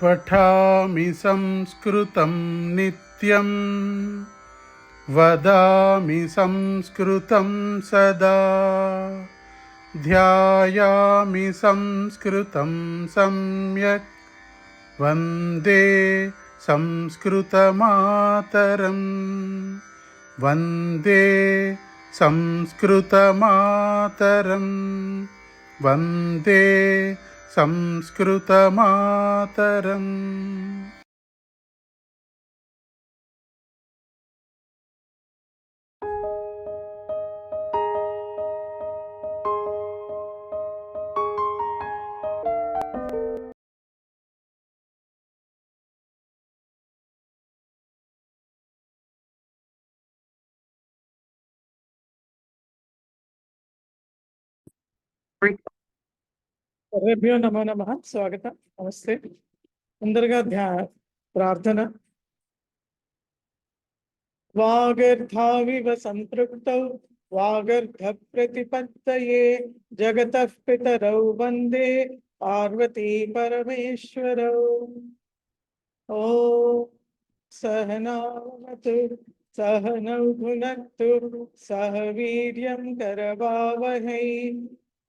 पठामि संस्कृतं नित्यं वदामि संस्कृतं सदा ध्यायामि संस्कृतं सम्यक् वन्दे संस्कृतमातरं वन्दे संस्कृतमातरं वन्दे संस्कृतमातरम्। सर्वेभ्यो नमो नमः। स्वागतं, नमस्ते। ముందరగా ప్రార్థన. వాగర్ధావివ సంపృక్తౌ వాగర్ధ ప్రతిపత్తయే జగతః పితరౌ వందే పార్వతీ పరమేశ్వరౌ. ఓం సహనావతు సహనౌ భునక్తు సహ వీర్యం కరవావహై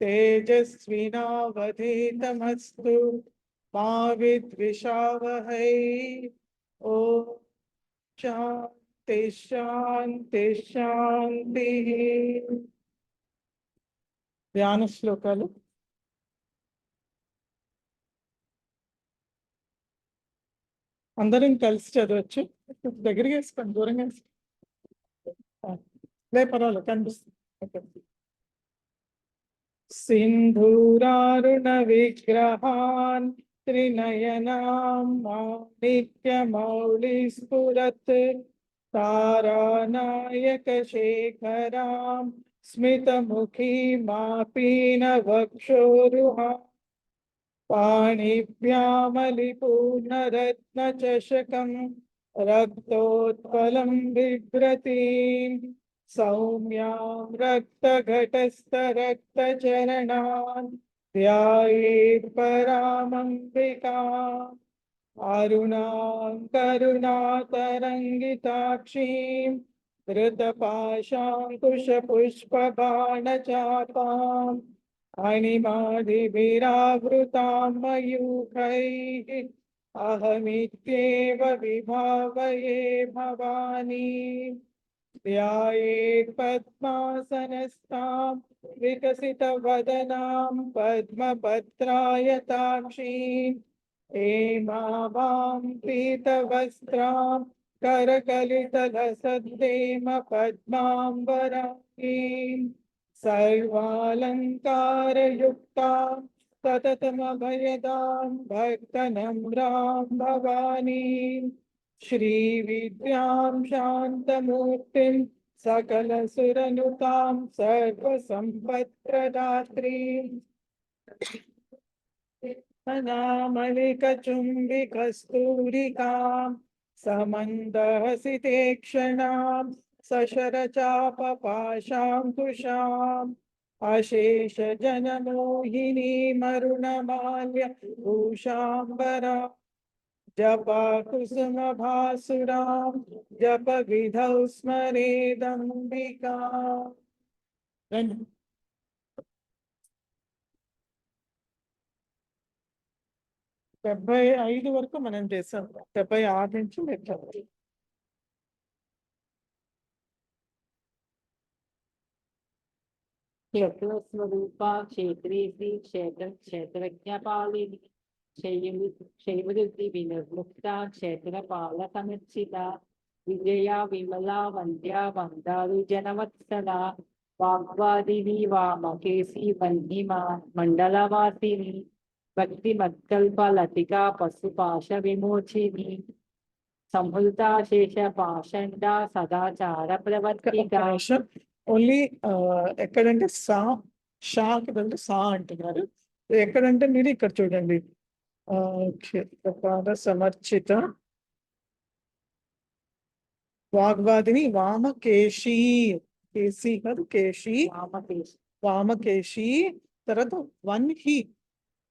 तेजस्विनावधीतमस्तु मा विद्विषावहै। ओम शांति शांति शांति। ధ్యాన శ్లోకాలు. అందరం కలిసి చదవచ్చు. దగ్గరికి వేసుకోండి, దూరంగా లే పర్వాలేదు, కనిపిస్తుంది. सिंधूरारुण विग्रहान् त्रिनयनां माणिक्यमौलिस्फुरत् तारानायकशेखरां स्मितमुखीमापीनवक्षोरुहां पाणिभ्यामलिपूर्णरत्नचषकं रक्तोत्पलं बिभ्रतीं सौम्यां रक्तघटस्थरक्तचरणान् ध्यायेत् परामम्बिकाम् अरुणां करुणातरङ्गिताक्षीं धृतपाशाङ्कुशपुष्पबाणचापाम् अणिमादिभिरावृतां मयूखैः अहमित्येव विभावये भवानी ध्यायेत् पद्मासनस्थां विकसितवदनां पद्मपत्रायताक्षीं हेमाभां पीतवस्त्रां करकलितलसद्देम पद्माम्बरां सर्वालङ्कारयुक्तां सततमभयदां भक्तनम्रां भवानीं श्रीविद्यां शान्तमूर्तिं सकलसुरनुतां सर्वसम्पत्प्रदात्रीं अनामलिकचुम्बिकस्तूरिकां समन्दहसितेक्षणां सशरचापपाशाङ्कुशाम् अशेषजनमोहिनीमरुणमाल्य भूषाम्बरा जपकुसुमभासुरां जपविधौ स्मरेदम्बिका. 75 వరకు మనం చేసాం. 76 నుంచి మెట్టాలి. క్షేత్రస్వరూపా క్షేత్రేసి క్షేత్రజ్ఞపాలిని శైవృద్ధి వినిర్ముక్త క్షేత్రపాలకమిర్చిత విజయ విమలా వంద్యా వందారు జనవత్సల వాగ్వాదిని వామకేసి వన్హిమా మండలవాసిని భక్తి మత్కల్ప లతికా పశుపాశ విమోచిని సంహృతాశేష పాషండ సదాచార ప్రవర్తిక. ఓన్లీ ఎక్కడంటే షాకి బదులు సా అంటున్నారు. ఎక్కడంటే మీరు ఇక్కడ చూడండి, క్షేత్రపాద సమర్చిత వాగ్వాదిని వామకేశి, కేసి కాదు కేశి, వామకేశి. తర్వాత వన్హి,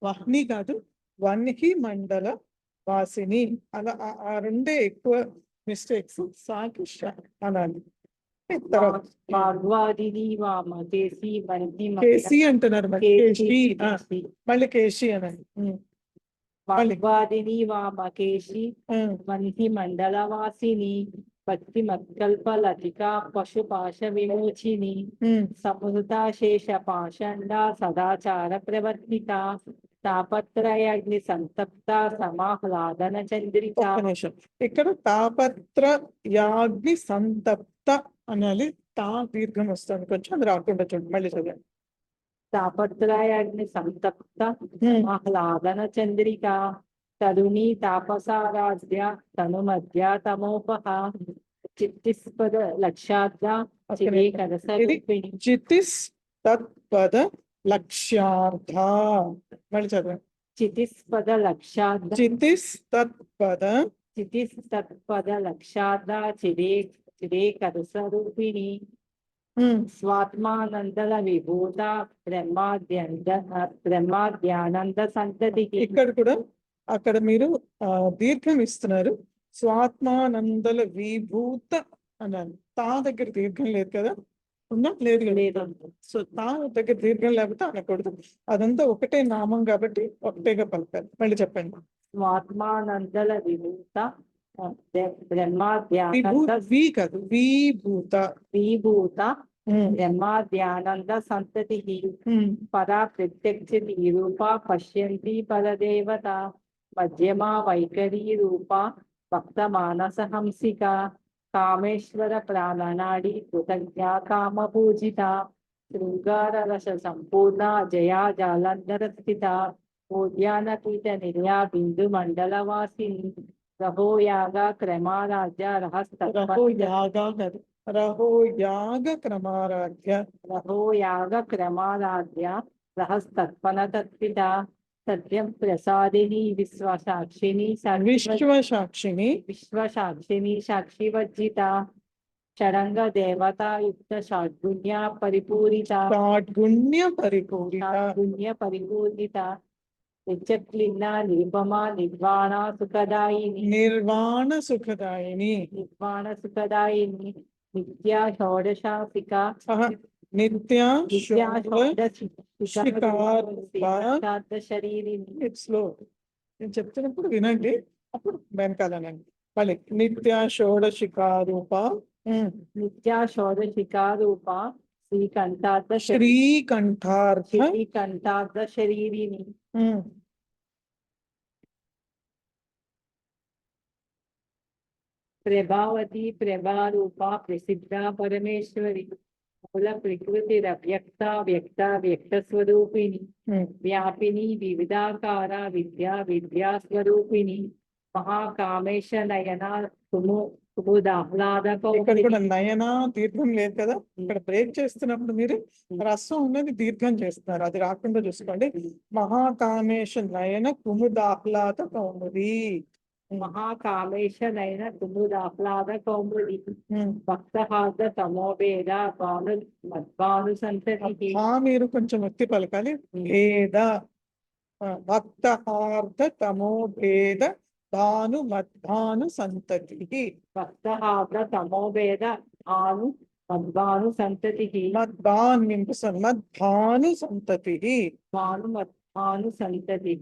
వహ్ని కాదు వన్హి మండల వాసిని అలా ఆ రెండే ఎక్కువ మిస్టేక్స్. సాకి ష అనాలి. తర్వాత వాగ్వాదిని వామ కేసి బంతి కేసి అంటున్నారు మరి. కేసి కేసి మళ్ళీ కేసి అనండి. వాగ్వాదిని వామ కేసి ఉమ్, మంతి మండలవాసిని భక్తి మత్కల్ప లతిక పశుపాశ విమోచిని ఉమ్. సమృత శేష పాషండ సదాచార ప్రవర్తిత తాపత్రయాగ్ని సంతప్త సమాహ్లాదన చంద్రిక. ఒక్క నిమిషం. ఇక్కడ తాపత్ర యాగ్ని సంతప్త అనాలి. తా దీర్ఘం వస్తుంది కొంచెం, అది రాకుండా చూడండి. మళ్ళీ చదవండి. తాపత్రయాగ్ని సంతప్త ఆహ్లాదన చంద్రిక తరుణి తాపసారాధ్య తను మధ్య తమోపహ చిత్తిస్పద లక్షార్థ చిరేకరసరూపిణి. చితిస్ తత్పద లక్ష్యార్థ. మళ్ళీ చదవండి. చితిస్పద లక్షార్థ చితిస్ తత్పద చితిస్తత్పద లక్షార్థ చిరేకరసరూపిణి స్వాత్మానందల విభూత బ్రహ్మాద్యానంద సంతతికి. ఇక్కడ కూడా అక్కడ మీరు దీర్ఘం ఇస్తున్నారు. స్వాత్మానందల విభూత అన్నాను. తా దగ్గర దీర్ఘం లేదు కదా, ఉన్నా లేదు లేదు. సో తా దగ్గర దీర్ఘం లేకపోతే అనకూడదు. అదంతా ఒకటే నామం కాబట్టి ఒకటేగా పలకాలి. మళ్ళీ చెప్పండి. స్వాత్మానందల విభూత బ్రహ్మాద్యానంద వి కాదు, విభూత. విభూత బ్రహ్మాద్యానంద సంతతి పరా ప్రత్యక్ష రూప పశ్యంతి పరదేవత మధ్యమా వైఖరీ రూప భక్త మానస హంసిక కామేశ్వర ప్రాణనాడి కృతజ్ఞా కామ పూజిత శృంగార రస సంపూర్ణ జయా జాలంధర స్థిత ఉద్యాన పీఠ నిర్యా బిందు మండల వాసిని రహో యాగ క్రమారాధ్య రహో యాగ క్రమారాధ్య రహో యాగ క్రమారాధ్య రహస్తత్పన తత్పిత సత్యం ప్రసాదిని విశ్వసాక్షిని విశ్వసాక్షిని విశ్వసాక్షిని సాక్షివర్జిత షడంగ దేవతాయుక్త షాడ్గుణ్య పరిపూరిత షాడ్గుణ్య పరిపూరిత షాడ్గుణ్య పరిపూరిత నిత్యక్లిన్న నిరుపమా నిర్వాణ సుఖదాయిని నిర్వాణ సుఖదాయిని నిర్వాణ సుఖదాయిని నిత్యా షోడశాసిక నిత్య శరీరిని. స్లో నేను చెప్తున్నప్పుడు వినండి, అప్పుడు వెనకాలనండి. మళ్ళీ నిత్య షోడశికారూప నిత్యా షోడశికారూప శ్రీకంఠార్థ శ్రీకంఠార్థ శరీరిని. ప్రభావతి ప్రభారూప ప్రసిద్ధ పరమేశ్వరి మూల ప్రకృతి వ్యక్త వ్యక్త వ్యక్త స్వరూపిణి వ్యాపిని వివిధాకార విద్యా స్వరూపిణి మహాకామేశ నయన ఇక్కడ కూడా నయన దీర్ఘం లేదు కదా. ఇక్కడ బ్రేక్ చేస్తున్నప్పుడు మీరు రసం ఉన్నది దీర్ఘం చేస్తున్నారు, అది రాకుండా చూసుకోండి. మహాకామేశ నయన కుముదాహ్లాద కౌముది. మహాకామేశ నయన కుముదాహ్లాద కౌముది భక్తహార్ద తమోభేద మద్భాను సంతతి. మీరు కొంచెం ఎత్తి పలకాలి. భేద భక్తహార్ద తమోభేద భాను మద్భాను సంతతి. భక్తహార్ద తమోభేద ఆను మద్భాను సంతతి. మద్భాన్ వినిపిస్తుంది. మద్భాను సంతతి. భాను సంతతి.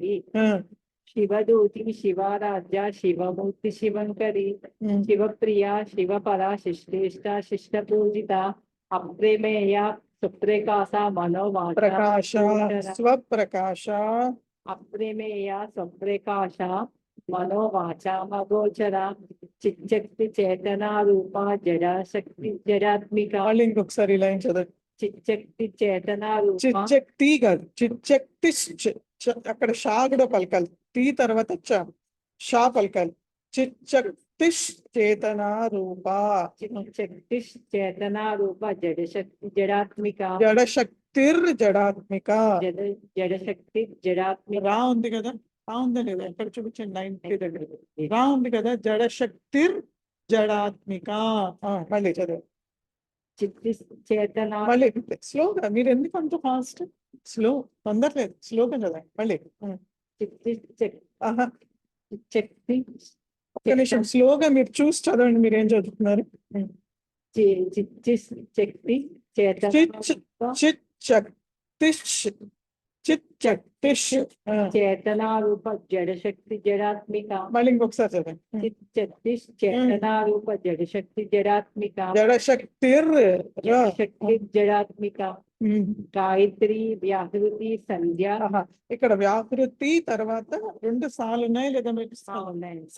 శివదూతి శివారాధ్య శివమూర్తి శివంకరి శివప్రియ శివపరా శిష్టేష్ట శిష్ట పూజిత అప్రేమేయ సుప్రకాశ ప్రకాశ స్వప్రకాశ అప్రేమేయ స్వప్రకాశ మనోవాచామగోచర చిచ్చక్తి చేతనారూప జడాశక్తి జడాత్మిక. ఇంకొకసారి లైన్ చదవండి. చిచ్చక్తి చేతనారూప చిచ్చక్తి కాదు, చిచ్చక్తి. అక్కడ షా కూడా పలకాలి. టీ తర్వాత షా పలకాలి. చిచ్చక్తి చేతనారూప చిచ్చక్తి చేతనారూప జడశక్తి జడాత్మిక. జడశక్తిర్ జడాత్మిక. జడశక్తి జడాత్మిక. రా ఉంది కదా, రా ఉందా లేదా ఎక్కడ చూపించండి. 90 దగ్గర రా ఉంది కదా. జడశక్తిర్ జడాత్మిక. మళ్ళీ చదువు. చిత్తి చేతన మళ్ళీ స్లోగా. మీరు ఎందుకు అంత ఫాస్ట్? స్లో తొందరలేదు, స్లోగా చదవండి. మళ్ళీ చిత్తి శక్తి ఒక్క నిమిషం స్లోగా మీరు చూసి చదవండి, మీరు ఏం చదువుతున్నారు. చిత్తి శక్తి చేతన చిత్ శక్తిష్ చిత్ శక్తిష్. చేతనారూప జడశక్తి జడాత్మిక. మళ్ళీ ఇంకొకసారి చదవండి. చిత్ శక్తి చేతనారూప జడశక్తి జడాత్మిక. జడశక్తిర్ శక్తి జడాత్మిక. గాయత్రి వ్యాహృతి సంధ్య. ఇక్కడ వ్యాహృతి తర్వాత 2 సార్లు ఉన్నాయి, లేదా మీకు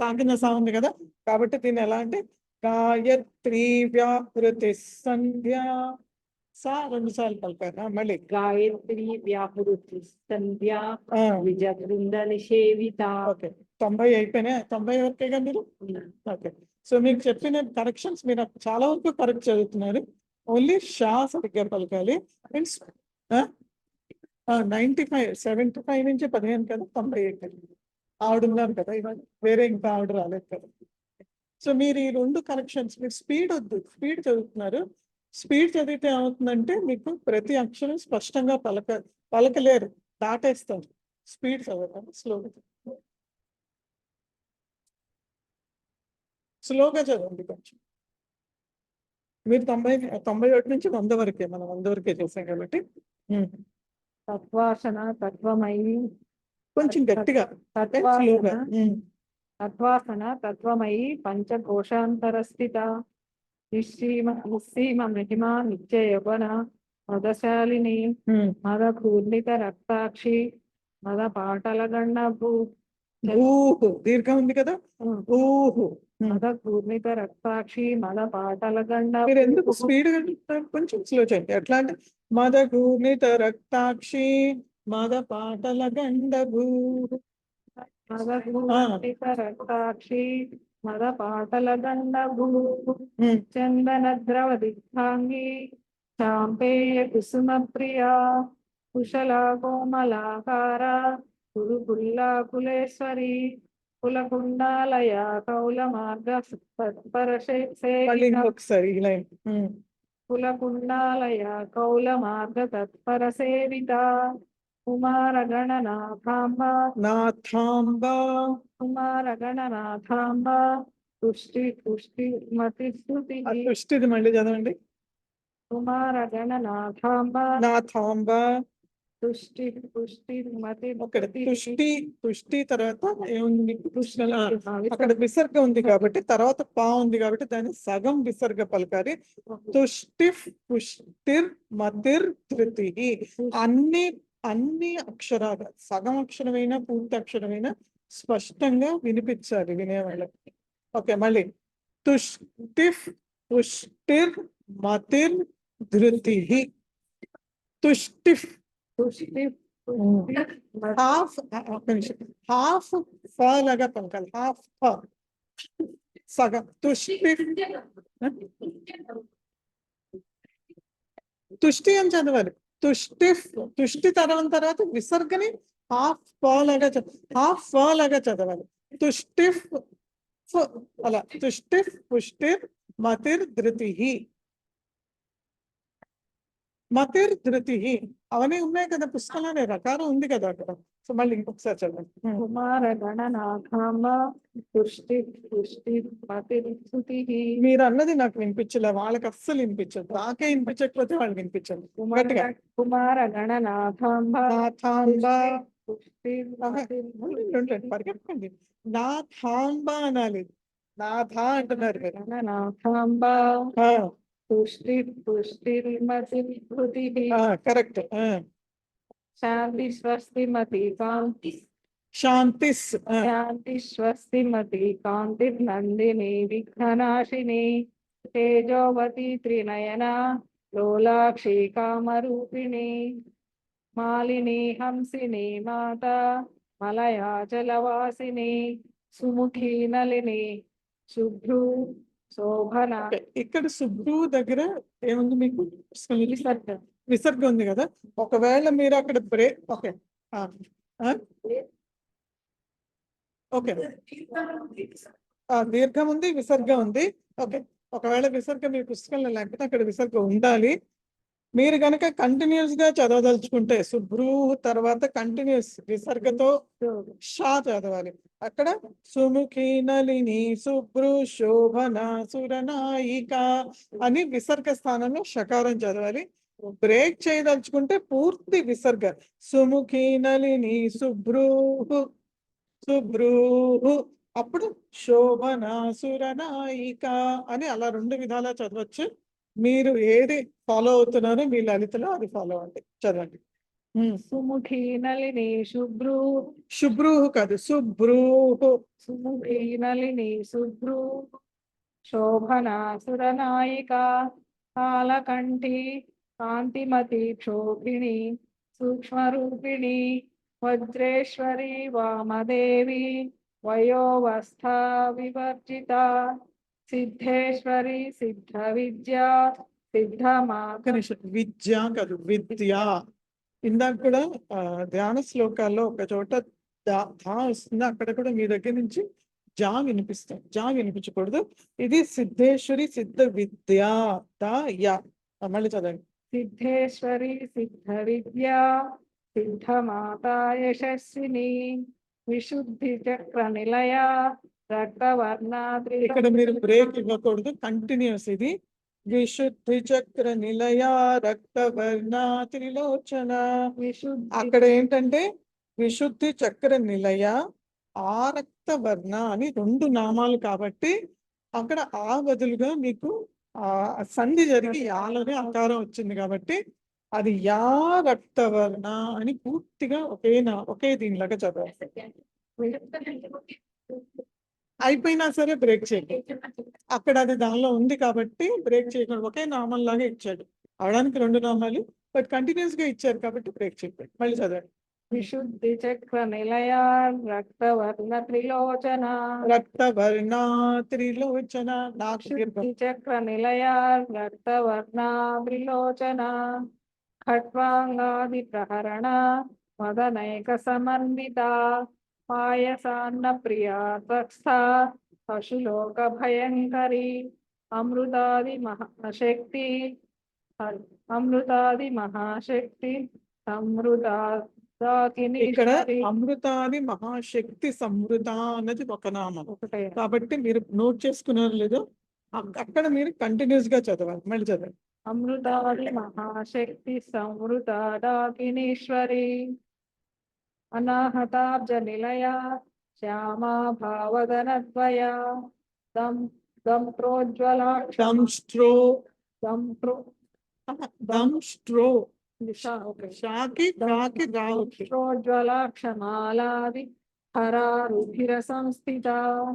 సాగిన సా ఉంది కదా, కాబట్టి దీన్ని ఎలా అంటే గాయత్రి వ్యాహృతి సంధ్య సా 2 సార్లు పలికారు. మళ్ళీ గాయత్రి వ్యాహృతి సంధ్య విజ బృంద నిషేవిత. ఓకే, 90 అయిపోయినాయి. 90 వరకేగా మీరు. ఓకే, సో మీకు చెప్పిన కరెక్షన్స్ మీరు చాలా వరకు కరెక్ట్ చదువుతున్నారు. ఓన్లీ షా సరిగ్గా పలకాలి. మీన్స్ 95 75 నుంచి 15 కదా, 90 అయిపోయింది. ఆవిడ ఉన్నారు కదా ఇవాళ, వేరే ఇంకా ఆవిడ రాలేదు కదా. సో మీరు ఈ 2 కరెక్షన్స్, మీరు స్పీడ్ వద్దు, స్పీడ్ చదువుతున్నారు. స్పీడ్ చదివితే ఏమవుతుందంటే మీకు ప్రతి అక్షరం స్పష్టంగా పలకలేరు, దాటేస్తారు. స్పీడ్ చదవకండి, స్లోగా చదవండి కొంచెం. మీరు 91 నుంచి 100 వరకే, మనం 100 వరకే చేసాం కాబట్టి. తత్వాసన తత్వమయి. కొంచెం గట్టిగా స్లోగా. తత్వాసన తత్వమయి పంచకోశాంతర స్థిత నిస్సీమ మహిమా నిత్య యవన మదశాలిని మద పూర్ణిత రక్తాక్షి మద పాటల గండభూ. ఊహు దీర్ఘం ఉంది కదా, ఊహు. మద పూర్ణిత రక్తాక్షి మద పాటల గండ. మీరు ఎందుకు స్పీడ్ గా కొంచెం స్లో చేయండి. ఎట్లా అంటే మద పూర్ణిత రక్తాక్షి మద పాటల గండభూ. మద పూర్ణిత రక్తాక్షి మద పాటల గండభూ. చందన ద్రవ దిగ్ధాంగి చాంపేయ కుసుమ ప్రియా కుశల కోమలాకార కురుకుల్లా కులేశ్వరి కులకుండాలయ కౌల మార్గ ఇంకొకసారి కులకుండాలయ కౌల మార్గ తత్పర సేవిత కుమార గణనాథాంబ నాథాంబ కుమార గణనాథాంబ పుష్టి పుష్టి మతి స్తుతి. పుష్టిది మళ్ళీ చదవండి. కుమార గణనాథాంబ నాథాంబ పుష్టి పుష్టి మతి. పుష్టి తర్వాత ఏముంది మీకు పుష్టి, అక్కడ విసర్గ ఉంది కాబట్టి తర్వాత పా ఉంది కాబట్టి దాన్ని సగం విసర్గ పలకాలి. తుష్టి పుష్టిర్ మతిర్ ధృతి. అన్ని అక్షరాలు సగం అక్షరమైన పూర్తి అక్షరమైన స్పష్టంగా వినిపించాలి వినేవాళ్ళకి. ఓకే, మళ్ళీ తుష్టిఫ్ పుష్టిర్ మతిర్ ధృతి. తుష్టిఫ్ హాఫ్ ఫ లాగా పలకాలి, హాఫ్ ఫ సగం. తుష్టి అని చదవాలి. తుష్టి తర్వాత విసర్గని హాఫ్ ఫ లాగా చదవాలి. తుష్టిఫ్ అలా తుష్టిఫ్ పుష్టిర్ మతిర్ ధృతి. మతిర్ ధృతి అవన్నీ ఉన్నాయి కదా పుస్తకంలోనే, రకాలు ఉంది కదా అక్కడ. సో మళ్ళీ ఇంకొకసారి చదవండి. కుమార గణనాథాంబ పుష్టి పుష్టి మతిర్ ధృతి. మీరు అన్నది నాకు వినిపించలే, వాళ్ళకి అస్సలు వినిపించదు. నాకే వినిపించకపోతే వాళ్ళకి వినిపించదు. కుమార గణనాథాంబ పుష్టి పరిగెత్తండి. నాథాంబ అనాలి, నాథా అంటున్నారు మీరు. గణనాథాంబ పుష్టి పుష్టి మతి ధృతి. కరెక్ట్. శాంతి స్వస్తి మతి కాంతి. శాంతి స్వస్తి మతి కాంతి నందిని విఘ్ననాశిని తేజోవతి త్రినయన లోలాక్షి కామరూపిణి మాలిని హంసిని మాత మలయాచలవాసిని సుముఖి నలిని శుభ్రు శోభన. ఇక్కడ శుభ్రు దగ్గర ఏముంది మీకు విసర్గ ఉంది కదా. ఒకవేళ మీరు అక్కడ బ్రేక్ ఓకే దీర్ఘం ఉంది, విసర్గ ఉంది. ఓకే, ఒకవేళ విసర్గ మీ పుస్తకంలో లేకపోతే అక్కడ విసర్గ ఉండాలి. మీరు కనుక కంటిన్యూస్ గా చదవదలుచుకుంటే శుభ్రూ తర్వాత కంటిన్యూస్ విసర్గతో షా చదవాలి. అక్కడ సుముఖి నలిని శుభ్రు శోభన సురనాయిక అని విసర్గ స్థానంలో షకారం చదవాలి. బ్రేక్ చేయదలుచుకుంటే పూర్తి విసర్గ సుముఖి నలిని శుభ్రూ శుభ్రూ అప్పుడు శోభన సురనాయిక అని అలా 2 విధాలా చదవచ్చు. మీరు ఏది ఫాలో అవుతున్నారో మీ లలితలో అది ఫాలో అవ్వండి, చదవండి. సుముఖీ నళిని శుభ్రూ శుభ్రూ కాదు, శుభ్రూ. సుముఖీ నళిని శుభ్రూ శోభన సురనాయిక కాలకంఠి కాంతిమతి క్షోభిణి సూక్ష్మరూపిణి వజ్రేశ్వరి వామదేవి వయోవస్థా వివర్జిత సిద్ధేశ్వరి సిద్ధ విద్యా సిద్ధమాత విద్య కాదు, విద్య. ఇందాక కూడా ధ్యాన శ్లోకాల్లో ఒక చోట ధా వస్తుంది, అక్కడ కూడా మీ దగ్గర నుంచి జా వినిపిస్తాం, జా వినిపించకూడదు. ఇది సిద్ధేశ్వరి సిద్ధ విద్యా దా యా. మళ్ళీ చదవండి. సిద్ధేశ్వరి సిద్ధ విద్యా సిద్ధమాతా యశస్విని విశుద్ధి చక్ర నిలయ రక్తవర్ణాద్రి. ఇక్కడ మీరు బ్రేక్ ఇవ్వకూడదు, కంటిన్యూస్. ఇది విశుద్ధి చక్ర నిలయ రక్తవర్ణ త్రిలోచన. విశుద్ధి అక్కడ ఏంటంటే విశుద్ధి చక్ర నిలయ ఆ రక్తవర్ణ అని 2 నామాలు కాబట్టి అక్కడ ఆ బదులుగా మీకు ఆ సంధి జరిగి యాలోనే ఆకారం వచ్చింది కాబట్టి అది యా రక్తవర్ణ అని పూర్తిగా ఒకే దీనిలాగా చదవాలి. అయిపోయినా సరే బ్రేక్ చేయండి. అక్కడ అది దానిలో ఉంది కాబట్టి బ్రేక్ చేయకుండా ఒకే నామంలాగా ఇచ్చాడు. అవడానికి 2 నామాలు, బట్ కంటిన్యూస్ గా ఇచ్చారు కాబట్టి బ్రేక్ చెప్పాడు. మళ్ళీ చదవండి. విశుద్ధి చక్ర నిలయ రక్తవర్ణ త్రిలోచన రక్తవర్ణ త్రిలోచన. నాకు విశుద్ధి చక్ర నిలయ రక్తవర్ణ త్రిలోచన ఖట్వాంగాది ప్రహరణ మదనైక సమన్విత పాయసాన్న ప్రియా త్వస్థ పశులోక భయంకరి అమృతాది మహాశక్తి అమృతాది మహాశక్తి ఇక్కడ అమృతాది మహాశక్తి సమృత అన్నది ఒక నామం ఒకటే కాబట్టి మీరు నోట్ చేసుకున్నారు లేదో అక్కడ మీరు కంటిన్యూస్ గా చదవాలి. మళ్ళీ చదవండి. అమృతాది మహాశక్తి సమృత డాకినీశ్వరి అనాహతాబ్జ నిలయ శ్యామా భావదనద్వయ దంప్రోజ్వలాక్ష దంస్ట్రో దంప్రో దంస్ట్రో ఓకే షాకి రాకి రావుకి. ప్రోజ్వలాక్షమాలాది హరారుధిర సంస్థిత.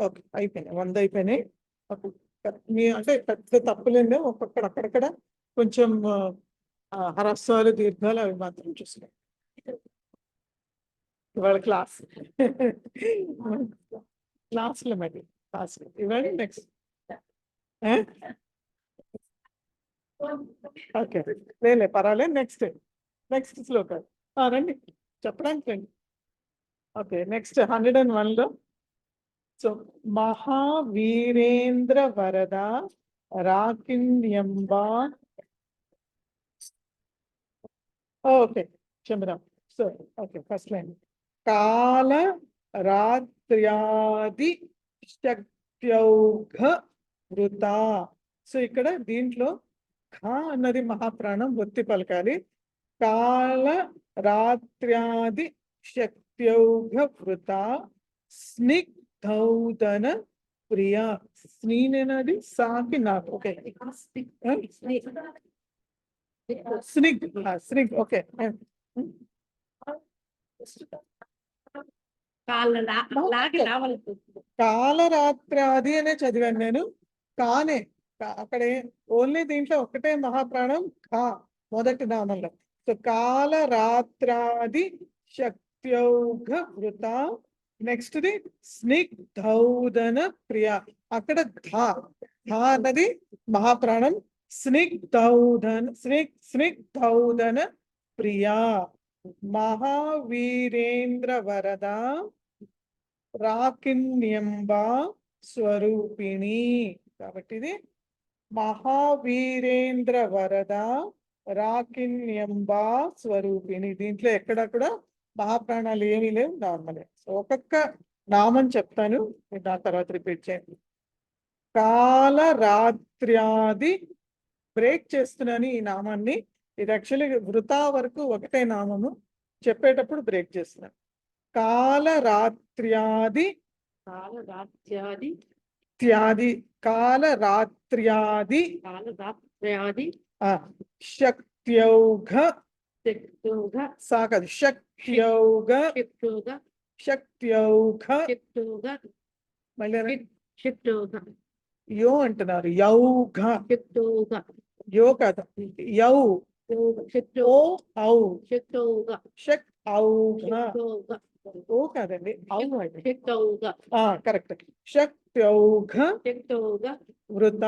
ఓకే, అయిపోయినాయి, 100 అయిపోయినాయి. మీ అంటే పెద్ద తప్పులేందో ఒక్కొక్కడ అక్కడక్కడ కొంచెం హరస్వాలు దీర్ఘాలు అవి మాత్రం చూసుకోండి. ఇవాళ క్లాస్లో మరి క్లాస్లో ఇవాళ నెక్స్ట్. ఓకే, లేలే పర్వాలేదు. నెక్స్ట్ శ్లోకాలు రండి, చెప్పడానికి రండి. ఓకే, నెక్స్ట్ 101లో. సో మహావీరేంద్ర వరద రాకిణ్యంబా. ఓకే, క్షమరాం. సో ఓకే, ఫస్ట్ లైన్ కాల రాత్ర్యాది శక్త్యౌఘ వృత. సో ఇక్కడ దీంట్లో ఖా అన్నది మహాప్రాణం, ఒత్తి పలకాలి. కాల రాత్ర్యాది శక్త్యౌఘ వృత స్నిగ్ధౌదన ప్రియ. స్నీనది సాకి నాకు. ఓకే, స్నిగ్. ఓకే, కాలరాత్రాది అనే చదివాను నేను. కానే అక్కడే ఓన్లీ దీంట్లో ఒకటే మహాప్రాణం ఖా మొదటి నామంలో. సో కాలరాత్రాది శక్త్యౌఘ వృత. నెక్స్ట్ ది స్నిగ్ధౌదన ప్రియ. అక్కడ ధా అన్నది మహాప్రాణం. స్నిగ్ధౌదన ప్రియా. మహావీరేంద్ర వరద రాకిణ్యంబ స్వరూపిణి. కాబట్టి ఇది మహావీరేంద్ర వరద రాకిన్యంబా స్వరూపిణి. దీంట్లో ఎక్కడ కూడా మహాప్రాణాలు ఏమీ లేవు, నార్మలే. సో ఒక్కొక్క నామం చెప్తాను, మీరు నా తర్వాత రిపీట్ చేయండి. కాల రాత్ర్యాది, బ్రేక్ చేస్తున్నాను ఈ నామాన్ని. ఇది యాక్చువల్లీ వృతా వరకు ఒకటే నామము, చెప్పేటప్పుడు బ్రేక్ చేస్తున్నాను. కాల రాత్ర్యాది కాలరాత్ర్యాది త్యాది, కాల రాత్ర్యాది కాలరాత్ర్యాది శక్త్యౌఘ, శక్తోగ సాగదు, శక్త్యౌఘ శక్తోగ శక్త్యౌఘ. శక్తోగ మళ్ళీ అనండి. శక్తోగ యో అంటున్నారు, యౌఘ. శక్తోగ యో కాదు, యౌ. శక్తో ఓ ఔ, శక్తోగ షక్ ఔఘ. శక్తోగ ఓ కాదండి, ఔ అండి. శక్తోగ కరెక్ట్. శక్త్యౌఘ శక్తోగ వృత.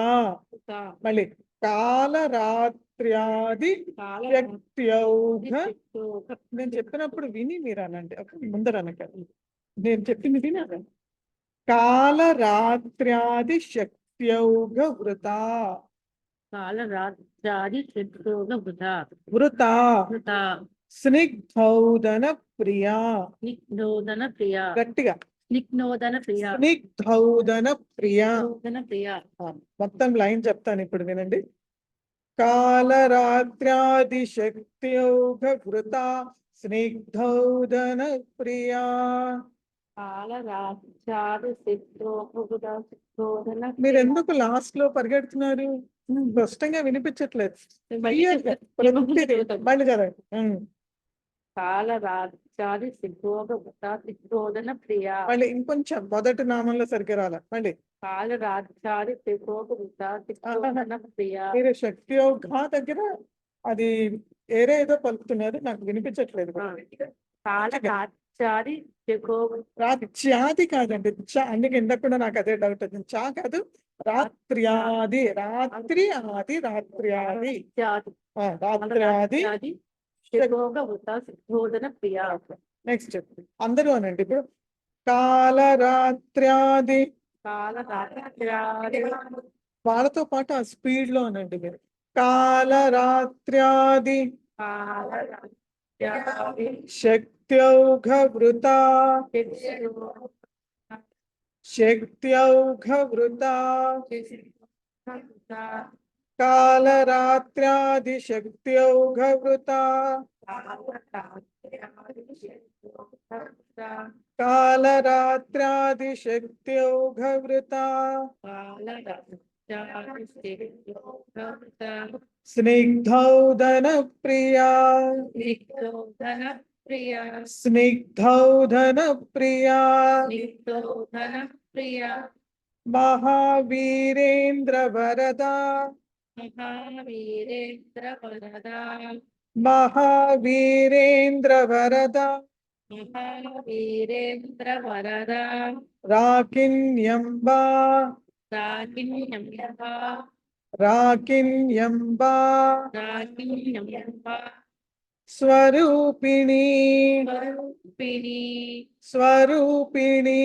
మళ్ళీ కాల రాత్ర్యాది శక్త్యౌఘ. శక్తోగ నేను చెప్పినప్పుడు విని మీరు అనండి, ముందర అనకండి. నేను చెప్పింది విని అనండి. కాల రాత్ర్యాది శక్త్యౌఘ వృత. కాలరాత్ర్యాది శక్తోగ వృథా వృత వృథా స్నిగ్ధౌదన ప్రియా. నిగ్నోదన ప్రియ గట్టిగా, నిగ్నోదన ప్రియ స్నిగ్ధౌదన ప్రియా. నోదన ప్రియ మొత్తం లైన్ చెప్తాను ఇప్పుడు వినండి. కాల రాత్ర్యాది శక్త్యౌఘ వృత స్నిగ్ధౌదన ప్రియా. కాలరాత్ర్యాది శక్తోగ మీరు ఎందుకు లాస్ట్ లో పరిగెడుతున్నారు? స్పష్టంగా వినిపించట్లేదు. మళ్ళీ ప్రతిదీ మళ్ళీ చదవండి. కాలరాత్ర్యాది శక్తోగ వృథా శక్తోదన ప్రియ మళ్ళీ ఇంకొంచెం మొదటి నామంలో సరిగ్గా రాల. మళ్ళీ కాలరాత్ర్యాది శక్తోగ వృథా శక్తోదన ప్రియ మీరు శక్తియోగ దగ్గర అది ఏరే ఏదో పలుకుతున్నారు, నాకు వినిపించట్లేదు. కాలరాత్ర్యాది శక్తోగ రాత్ర్యాది కాదండి, అందుకే ఇందాక కూడా నాకు అదే డౌట్ వచ్చింది. చా కాదు, రాత్ర్యాది. రాత్రి ఆది, రాత్ర్యాది. రాత్ర్యాది శక్తోగ వృథా శక్తోదన ప్రియ నెక్స్ట్ అందరూ అనండి ఇప్పుడు. కాలరాత్ర్యాది, కాలరాత్ర్యాది వాళ్ళతో పాటు ఆ స్పీడ్ లో అనండి మీరు. కాలరాత్ర్యాది కాలరాత్ర్యాది శక్త్యౌఘ వృత. శక్త్యౌఘ వృత కాలరాత్ర్యాది శక్త్యౌఘ వృత. కాలరాత్ర్యాది శక్త్యౌఘ వృత స్నిగ్ధౌదన ప్రియా. స్నిగ్ధౌదన ప్రియా మహావీరేంద్ర వరద. మహావీరేంద్ర వరదా మహావీరేంద్ర వరద మహావీరేంద్ర వరదా రాకిన్యంబా. రాకిన్యంబా రాకిన్యంబా రాకిన్యంబా స్వరూపిణి. స్వరూపిణి స్వరూపిణి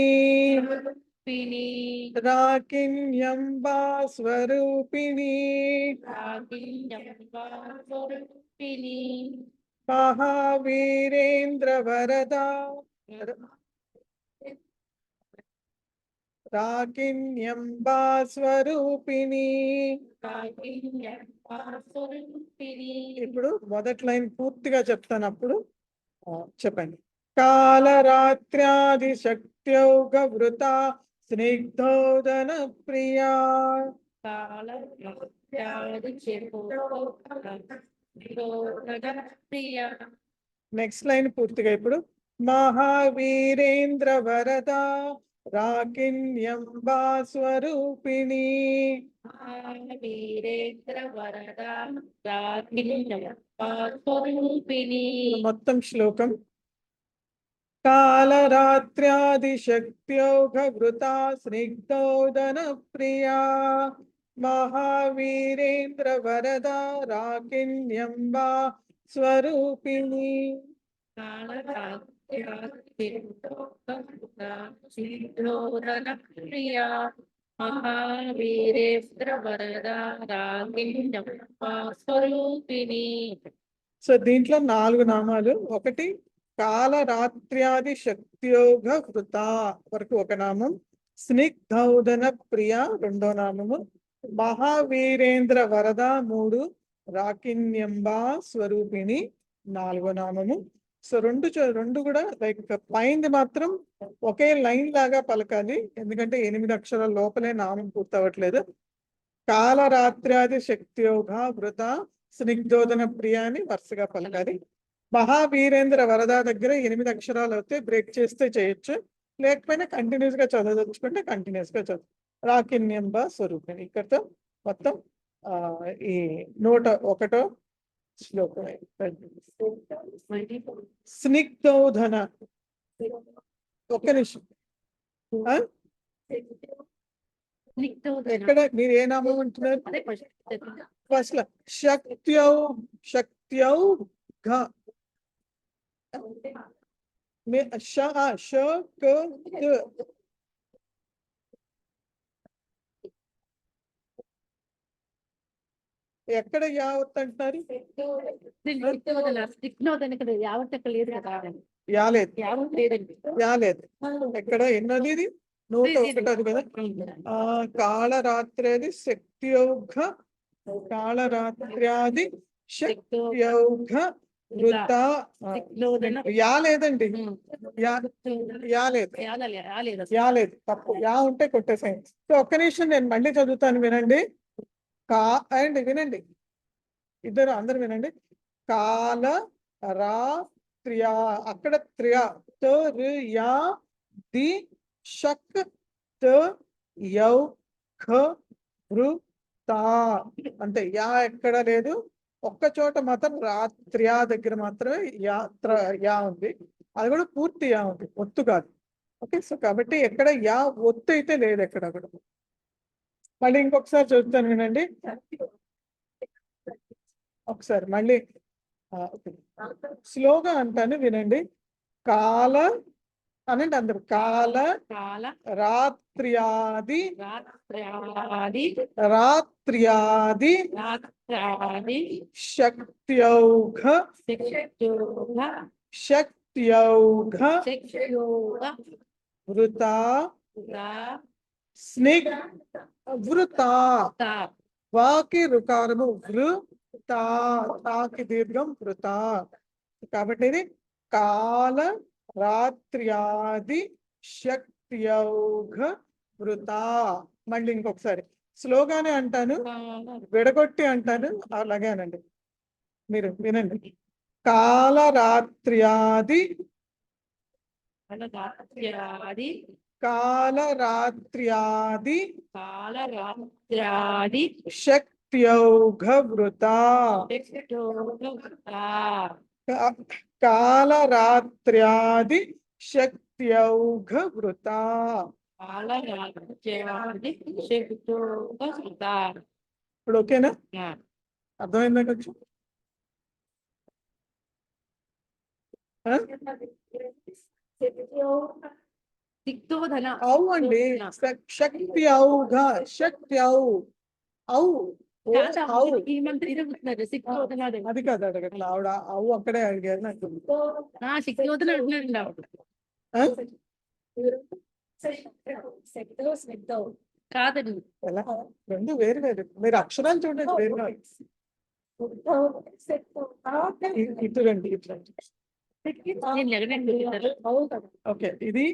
స్వరూపిణి రాకిన్యంబా స్వరూపిణి రాకిన్యంబా స్వరూపిణి మహావీరేంద్ర వరద రాకిన్యంబా స్వరూపిణి. రాకిన్యంబా స్వరూపిణి ఇప్పుడు మొదటి లైన్ పూర్తిగా చెప్తాను, అప్పుడు చెప్పండి. కాలరాత్ర్యాది శక్త్యౌఘ వృత స్నిగ్ధోదన ప్రియా. కాలరాత్ర్యాది ప్రియ నెక్స్ట్ లైన్ పూర్తిగా ఇప్పుడు. మహావీరేంద్ర వరద రాకిన్యంబా స్వరూపిణి. వీరేంద్ర వరద రాకిన్యంబా స్వరూపిణి మొత్తం శ్లోకం. కాలరాత్ర్యాది శక్త్యౌఘ వృత స్నిగ్ధోదన ప్రియా మహావీరేంద్ర వరద రాకిన్యంబా స్వరూపిణి. కాలరాత్ర్యాది ప్రియ మహావీరేంద్ర వరదా స్వరూపిణి. సో దీంట్లో 4 నామాలు. ఒకటి కాలరాత్ర్యాది శక్తియోగ వృత వరకు ఒక నామం, స్నిగ్ధౌదన ప్రియ రెండో నామము, మహావీరేంద్ర వరద 3, రాకిన్యంబా స్వరూపిణి 4వ నామము. సో రెండు కూడా లైక్ పైంది మాత్రం ఒకే లైన్ లాగా పలకాలి, ఎందుకంటే 8 అక్షరాల లోపలే నామం పూర్తవట్లేదు. కాలరాత్ర్యాది శక్తియోగ వృత స్నిగ్ధోదన ప్రియ అని వరుసగా పలకాలి. మహావీరేంద్ర వరద దగ్గర 8 అక్షరాలు అయితే బ్రేక్ చేస్తే చేయొచ్చు, లేకపోయినా కంటిన్యూస్ గా చదవదలుచుకుంటే కంటిన్యూస్ గా చదువు. రాకిన్యంబ స్వరూపిణి ఇక్కడతో మొత్తం ఈ 101వ శ్లోకం. స్నిగ్ధోధన ఒక్క నిమిషం. ఆ? ఎక్కడ మీరు ఏ నామం అంటున్నారు? ఫస్ట్ శక్త్యౌ ఘ ఎక్కడ యావత్ అంటున్నారు? యాలేదు యాలేదు. ఎక్కడ ఎన్నది ఇది? 101 కదా. కాళరాత్రేది శక్తియోగ కాళరాత్ర్యాది శక్తియోగ వృత యాలేదండి. యాలేదు తప్పు. యా ఉంటే కొట్టేసాయి. సో ఒక్క నిమిషం నేను మళ్ళీ చదువుతాను, వినండి. వినండి ఇద్దరు అందరు వినండి. కాల రాత్ర్యా అక్కడ త్రియా యా ది షక్ యౌ ఖ వృతా అంటే యా ఎక్కడ లేదు. ఒక్క చోట మాత్రం రాత్ర్యా దగ్గర మాత్రమే యా ఉంది, అది కూడా పూర్తి యా ఉంది, ఒత్తు కాదు. ఓకే, సో కాబట్టి ఎక్కడ యా ఒత్తు అయితే లేదు ఎక్కడ కూడా. మళ్ళీ ఇంకొకసారి చదువుతాను, వినండి ఒకసారి మళ్ళీ. స్లోగా అంటాను, వినండి. కాల అనండి అందరు. కాల రాత్ర్యాది శక్త్యౌఘ వృత స్నిగ్ వృత వాకి రుకారము వృత తాకి దీర్ఘం వృత. కాబట్టి ఇది కాల రాత్ర్యాది శక్త్యౌఘ వృత. మళ్ళీ ఇంకొకసారి స్లోగానే అంటాను, విడగొట్టి అంటాను, అలాగేనండి. మీరు వినండి. కాలరాత్ర్యాది శక్త్యౌఘ వృత. కాలరాత్ర్యాది శక్త్యౌఘ వృత. ఇప్పుడు ఓకేనా? అర్థమైందా కొంచెం? అవు అండి. శక్తి ఔఘ శక్తి అది కాదు అడగట్లా ఆవిడ. అవు అక్కడే అడిగారు నాకు. కాదండి, ఎలా? రెండు వేరు వేరు. మీరు అక్షరాలు చూడండి వేరుగా. ఇటు రండి, ఇటు రండి. ఓకే, ఇది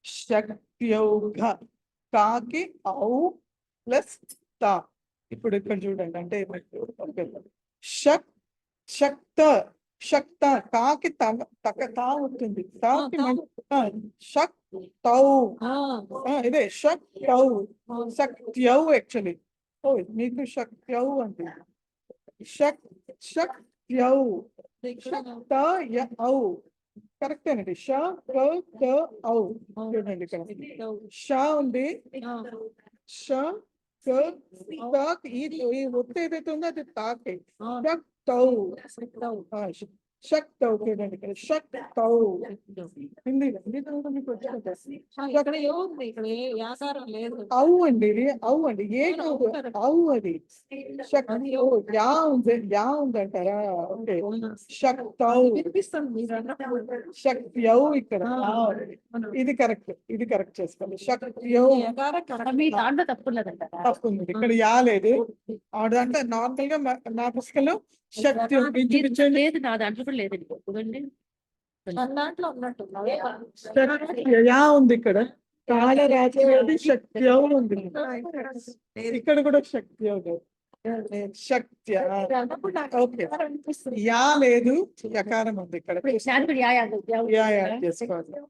శక్త్యౌఘ కాకి ఔ ప్లస్ తా. ఇప్పుడు ఇక్కడ చూడండి, అంటే శక్త కాకి తా ఉంటుంది. తాకి శక్ తౌ ఇదే శక్ తౌ శక్త్యౌ యాక్చువల్లీ. ఓ మీకు శక్త్యౌ అంటే శక్త్యౌ కరెక్టేనండి. చూడండి ఇక్కడ షా ఉంది. ఈ ఒత్తు ఏదైతే ఉందో అది తాకే. శక్తి అవుతుంది ఇక్కడ శక్తి హిందీలో మీకు వచ్చింది ఇక్కడ ఏముంది ఇక్కడ యాసారం లేదు అవు అండి ఇది అవు అండి ఏ కాదు అవు అది శక్తి యా ఉంది యా ఉందంటారా ఓకే శక్తి వినిపిస్తుంది మీరు అన్నప్పుడు. శక్తి అవు ఇక్కడ ఇది కరెక్ట్ చేసుకోండి శక్తి యకారం correct. మీ దాంట్లో తప్పు లేదంట తప్పు ఉంది ఇక్కడ యా లేదు ఆడంటే నార్మల్ గా నా పుస్తకంలో శక్తి ఇంచుమించండి లేదు నా దాంట్లో కూడా లేదండి చూడండి మన దాంట్లో ఉన్నట్టు యా ఉంది ఇక్కడ కాళరాత్రి అది శక్తి ఉంది ఇక్కడ కూడా శక్తి ఉంది శక్తి ఓకే యా లేదు యకారం ఉంది ఇక్కడ దాంట్లో యా యా చేసుకోవాలి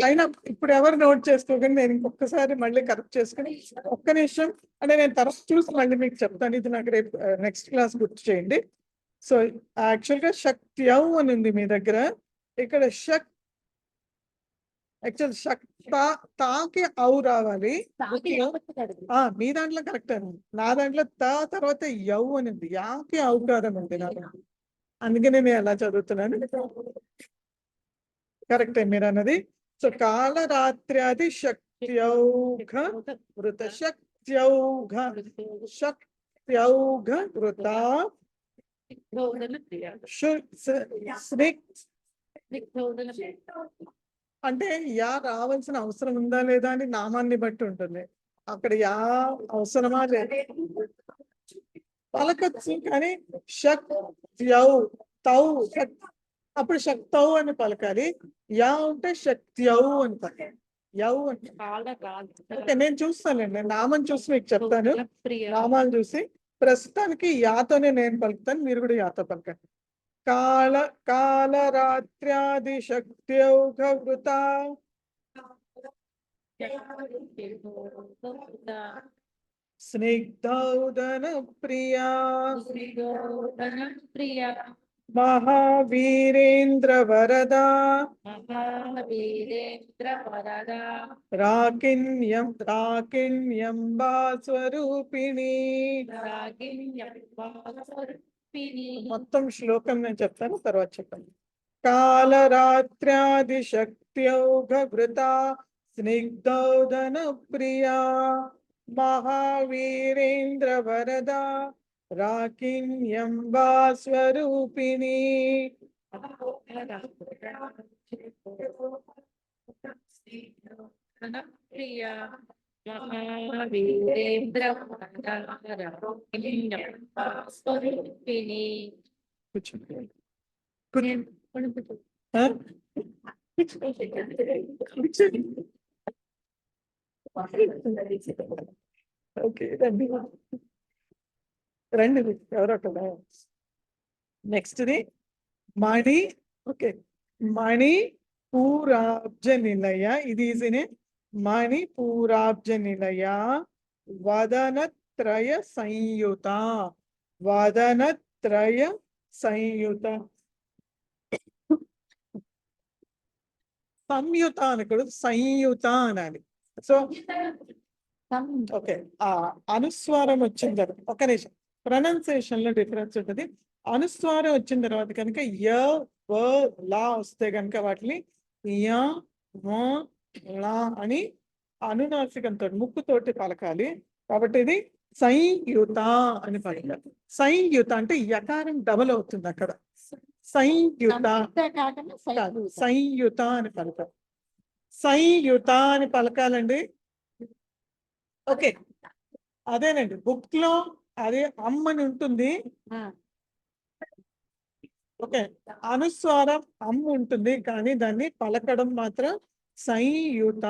అయినా ఇప్పుడు ఎవరు నోట్ చేసుకోకండి నేను ఇంకొకసారి మళ్ళీ కరెక్ట్ చేసుకుని ఒక్క నిమిషం అంటే నేను తర్వాత చూసి మళ్ళీ మీకు చెప్తాను ఇది నాకు రేపు నెక్స్ట్ క్లాస్ గుర్తు చేయండి సో యాక్చువల్ గా శక్తి అని ఉంది మీ దగ్గర ఇక్కడ యాక్చువల్ తాకి అవు రావాలి మీ దాంట్లో కరెక్ట్ అని నా దాంట్లో తర్వాత యవ్ అని ఉంది యాకి అవుకారం ఉంది నా దాంట్లో అందుకనే నేను ఎలా చదువుతున్నాను కరెక్ట్ మీరు అన్నది సో కాళరాత్ర్యాది శక్త్యౌఘ వృత శక్త్యౌఘ శక్త్యౌఘ వృత అంటే యా రావాల్సిన అవసరం ఉందా లేదా అని నామాన్ని బట్టి ఉంటుంది అక్కడ యా అవసరమా లేదా పలకచ్చు కానీ శక్త్యౌ తౌ అప్పుడు శక్తౌ అని పలకాలి యా ఉంటే శక్త్యౌ అని పలకాలి యౌ అంటే ఓకే నేను చూస్తానండి నామం చూసి మీకు చెప్తాను నామాలు చూసి ప్రస్తుతానికి యాతోనే నేను పలుకుతాను మీరు కూడా యాతో పలకండి కాళరాత్ర్యాది శక్త్యౌఘ వృత స్నిగ్ధౌదన ప్రియా ప్రియా మహావీరేంద్ర వరదా మహావీరేంద్ర వరదా రాకిణ్యంబా స్వరూపిణి మొత్తం శ్లోకం నేను చెప్తాను తర్వాత చెప్పండి కాళరాత్ర్యాది శక్త్యౌఘ వృత స్నిగ్ధౌదన ప్రియా మహావీరేంద్ర వరదా రాకిణ్యంబా స్వరూపిణి ప్రియా మహావీరేంద్ర స్వరూపిణి ఓకే రండి ఎవరో నెక్స్ట్ ది మణి ఓకే మణి పూరాబ్జ నిలయ ఇది ఈజీనే మణి పూరాబ్జ నిలయ వదనత్రయ సంయుత వదనత్రయ సంయుత సంయుత అనకూడదు సంయుత అనాలి సో ఓకే ఆ అనుస్వారం వచ్చిన తర్వాత ఒక నిమిషం ప్రొనౌన్సియేషన్ లో డిఫరెన్స్ ఉంటుంది అనుస్వారం వచ్చిన తర్వాత కనుక య వ లా వస్తే కనుక వాటిని య వ లా అని అనునాసికంతో ముక్కుతోటి పలకాలి కాబట్టి ఇది సంయుత అని పలకాలి సంయుత అంటే యకారం డబల్ అవుతుంది అక్కడ సంయుత కాదు సంయుత అని పలకాలి సంయుత అని పలకాలండి ఓకే అదేనండి బుక్ లో అదే అమ్మని ఉంటుంది ఓకే అనుస్వారం అమ్మ ఉంటుంది కానీ దాన్ని పలకడం మాత్రం సంయుత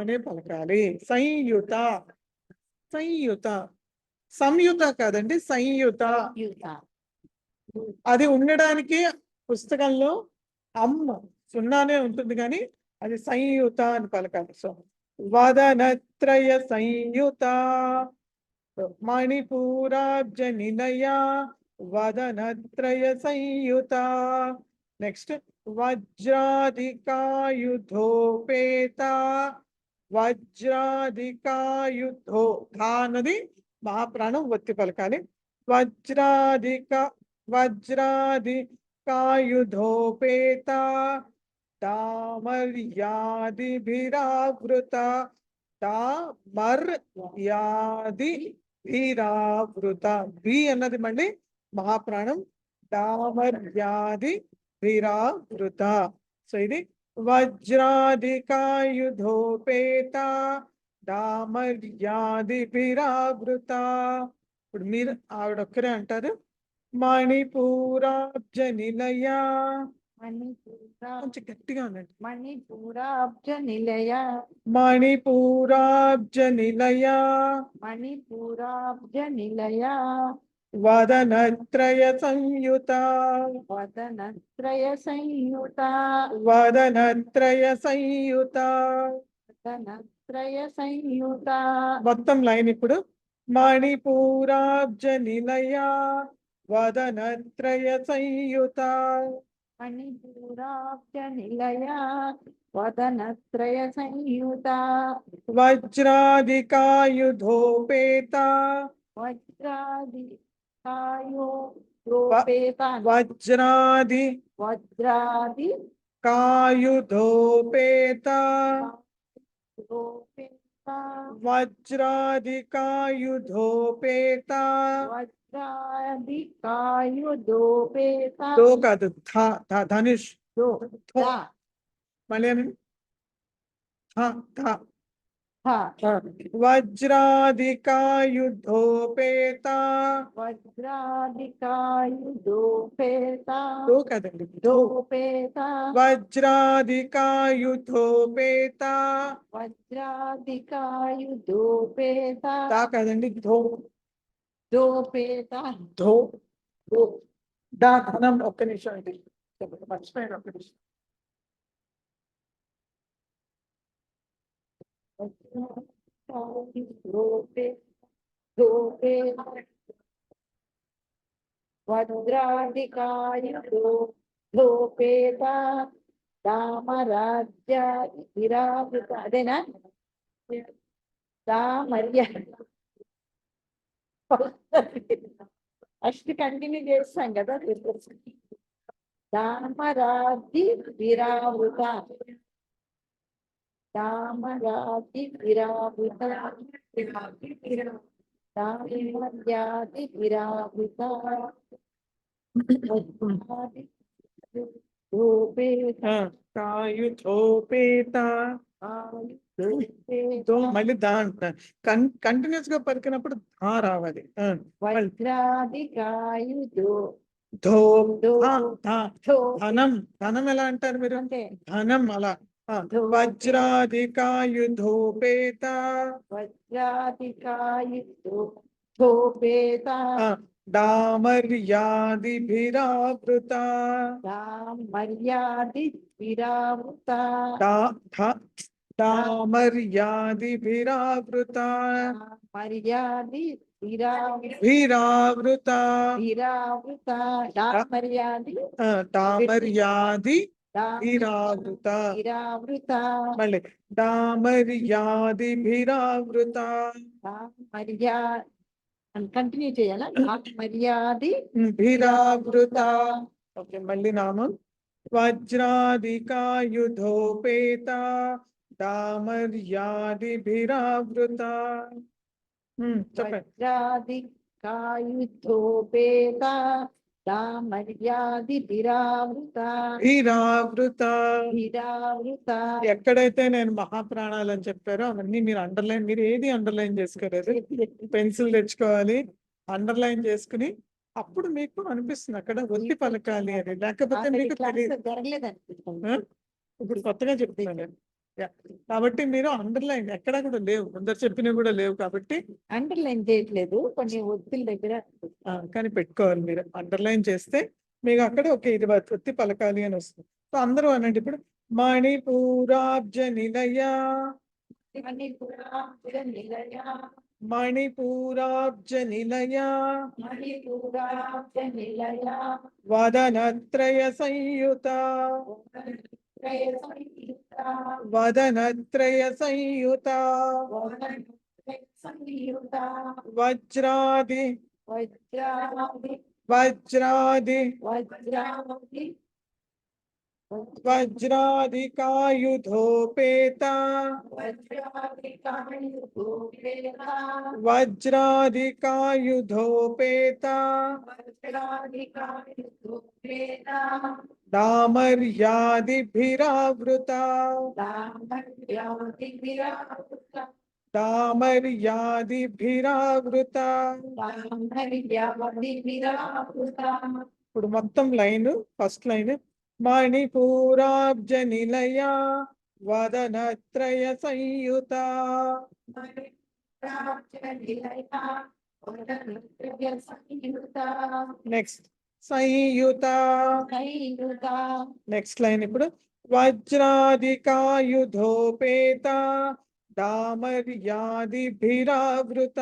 అనే పలకాలి సంయుత సంయుత సంయుత కాదండి సంయుత అది ఉండడానికి పుస్తకంలో అమ్మ సున్నానే ఉంటుంది కానీ అది సంయుత అని పలకాలి సో వదనత్రయ సంయుత మణిపూరాబ్జ నిలయ వదనత్రయ సంయుత నెక్స్ట్ వజ్రాధికాయుధోపేత వజ్రాధికాయుధో అన్నది మహాప్రాణం ఒత్తి పలకాలి వజ్రాధిక కాయుధోపేత తామర్యాదిభిరావృత తామర్యాదిభిరావృత బి అన్నది మళ్ళీ మహాప్రాణం తామర్యాది విరావృత. సో ఇది వజ్రాధికాయుధోపేత దామర్యాదిభిరావృత. ఇప్పుడు మీరు ఆవిడొక్కరే అంటారు మణిపూరాబ్జ నిలయ. కొంచెం గట్టిగా ఉండండి. మణిపూరాబ్జ నిలయ మణిపూరాబ్జ నిలయ మణిపూరాబ్జ నిలయ వదనత్రయ సంయుత వదనత్రయ సంయుత వదనత్రయ సంయుత. వదనత్రయ సంయుత. మొత్తం లైన్ ఇప్పుడు మణిపూరాబ్జ నిలయ వదనత్రయ సంయుత మణిపూరాబ్జ నిలయ వదనత్రయ సంయుత వజ్రాధికాయుధోపేత వజ్రాది కాయో రూపేత వజ్రాది వజ్రాది కాయుధోపేత రూపేత వజ్రాధికాయుధోపేత. వజ్రాది కాయుధోపేత దో కాదు ధనుష్ దో ధ మళ్ళీ అనండి. ధ ధ వజ్రాధికాయుధోపేత. వజ్రాది కాయుధోపేత దో కాదండి దోపేత వజ్రాధికాయుధోపేత. వజ్రాది కాయుధోపేత దా కాదండి ధో దోపేత ధో ధో. దా ధనం ఒక్క నిమిషం ఇది మర్చిపోయాను ఒక్క నిమిషం. వజ్రాధికాయుధోపేత రామరాజ్య విరావృత అదేనా రామర్య ఫస్ట్ కంటిన్యూ చేస్తాం కదా రామరాజ్య విరావృత రామరాజ్య విరావృత రామర్యాది విరావృత రూపేత కాయుధోపేత. దో మళ్ళీ దా అంటున్నారు. కంటిన్యూస్ గా పలికినప్పుడు ధా రావాలి. వజ్రాధికాయుధో ధో ధో ధా. ధో ధనం ధనం ఎలా అంటారు మీరు? అంటే ధనం అలా. వజ్రాధికాయుధోపేత. వజ్రాధికాయుధో ధోపేత దామర్యాదిభిరావృత. మర్యాది విరావృత దామర్యాదిభిరావృత. మర్యాది విరావృత విరావృత. విరావృత మర్యాది దామర్యాది విరావృత. విరావృత మళ్ళీ దామర్యాదిభిరావృత. మర్యా కంటిన్యూ చేయాలా మర్యాది భిరావృత. ఓకే మళ్ళీ నామం వజ్రాధికాయుధోపేత దామర్యాదిభిరావృత. చెప్పండి. వజ్రాది కాయుధోపేత మర్యాది విరావృత విరావృత. విరావృత. ఎక్కడైతే నేను మహాప్రాణాలు అని చెప్పారో అవన్నీ మీరు అండర్లైన్, మీరు ఏది అండర్లైన్ చేసుకోలేదు. పెన్సిల్ తెచ్చుకోవాలి, అండర్లైన్ చేసుకుని అప్పుడు మీకు అనిపిస్తుంది అక్కడ ఒత్తి పలకాలి అని, లేకపోతే మీకు తెలియదు. జరగలేదండి ఇప్పుడు కొత్తగా చెప్తున్నాను. కాబట్టి మీరు అండర్లైన్ ఎక్కడా కూడా లేవు, ముందర చెప్పినవి కూడా లేవు కాబట్టి అండర్లైన్ చేయట్లేదు కొన్ని ఒత్తుల దగ్గర కానీ పెట్టుకోవాలి. మీరు అండర్లైన్ చేస్తే మీకు అక్కడ ఓకే ఇది ఒత్తి పలకాలి అని వస్తుంది. సో అందరూ అనండి ఇప్పుడు మణిపూరాబ్జ నిలయ మణిపూరాబ్జ నిలయ మణిపూరాబ్జ నిలయ మణిపూరాబ్జ నిలయ వదనత్రయ సంయుత వదనత్రయ సంయుత సంయుత వజ్రాది వజ్రాది వజ్రాది వజ్రాది వజ్రాదికాయుధోపేత వజ్రాదికాయుధోపేత వజ్రాదికాయుధోపేత వజ్రాదికాయుధోపేత దామర్యాదిభిరావృత దామర్యాదిభిరావృత దామర్యాదిభిరావృత. దామర్యాదిభిరావృత ఇప్పుడు మొత్తం లైన్ ఫస్ట్ లైన్ మణిపూరాబ్జ నిలయ వదనత్రయ సంయుత. నెక్స్ట్ సంయుత. నెక్స్ట్ లైన్ ఇప్పుడు వజ్రాదికాయుధోపేత దామర్యాదిభిరావృత.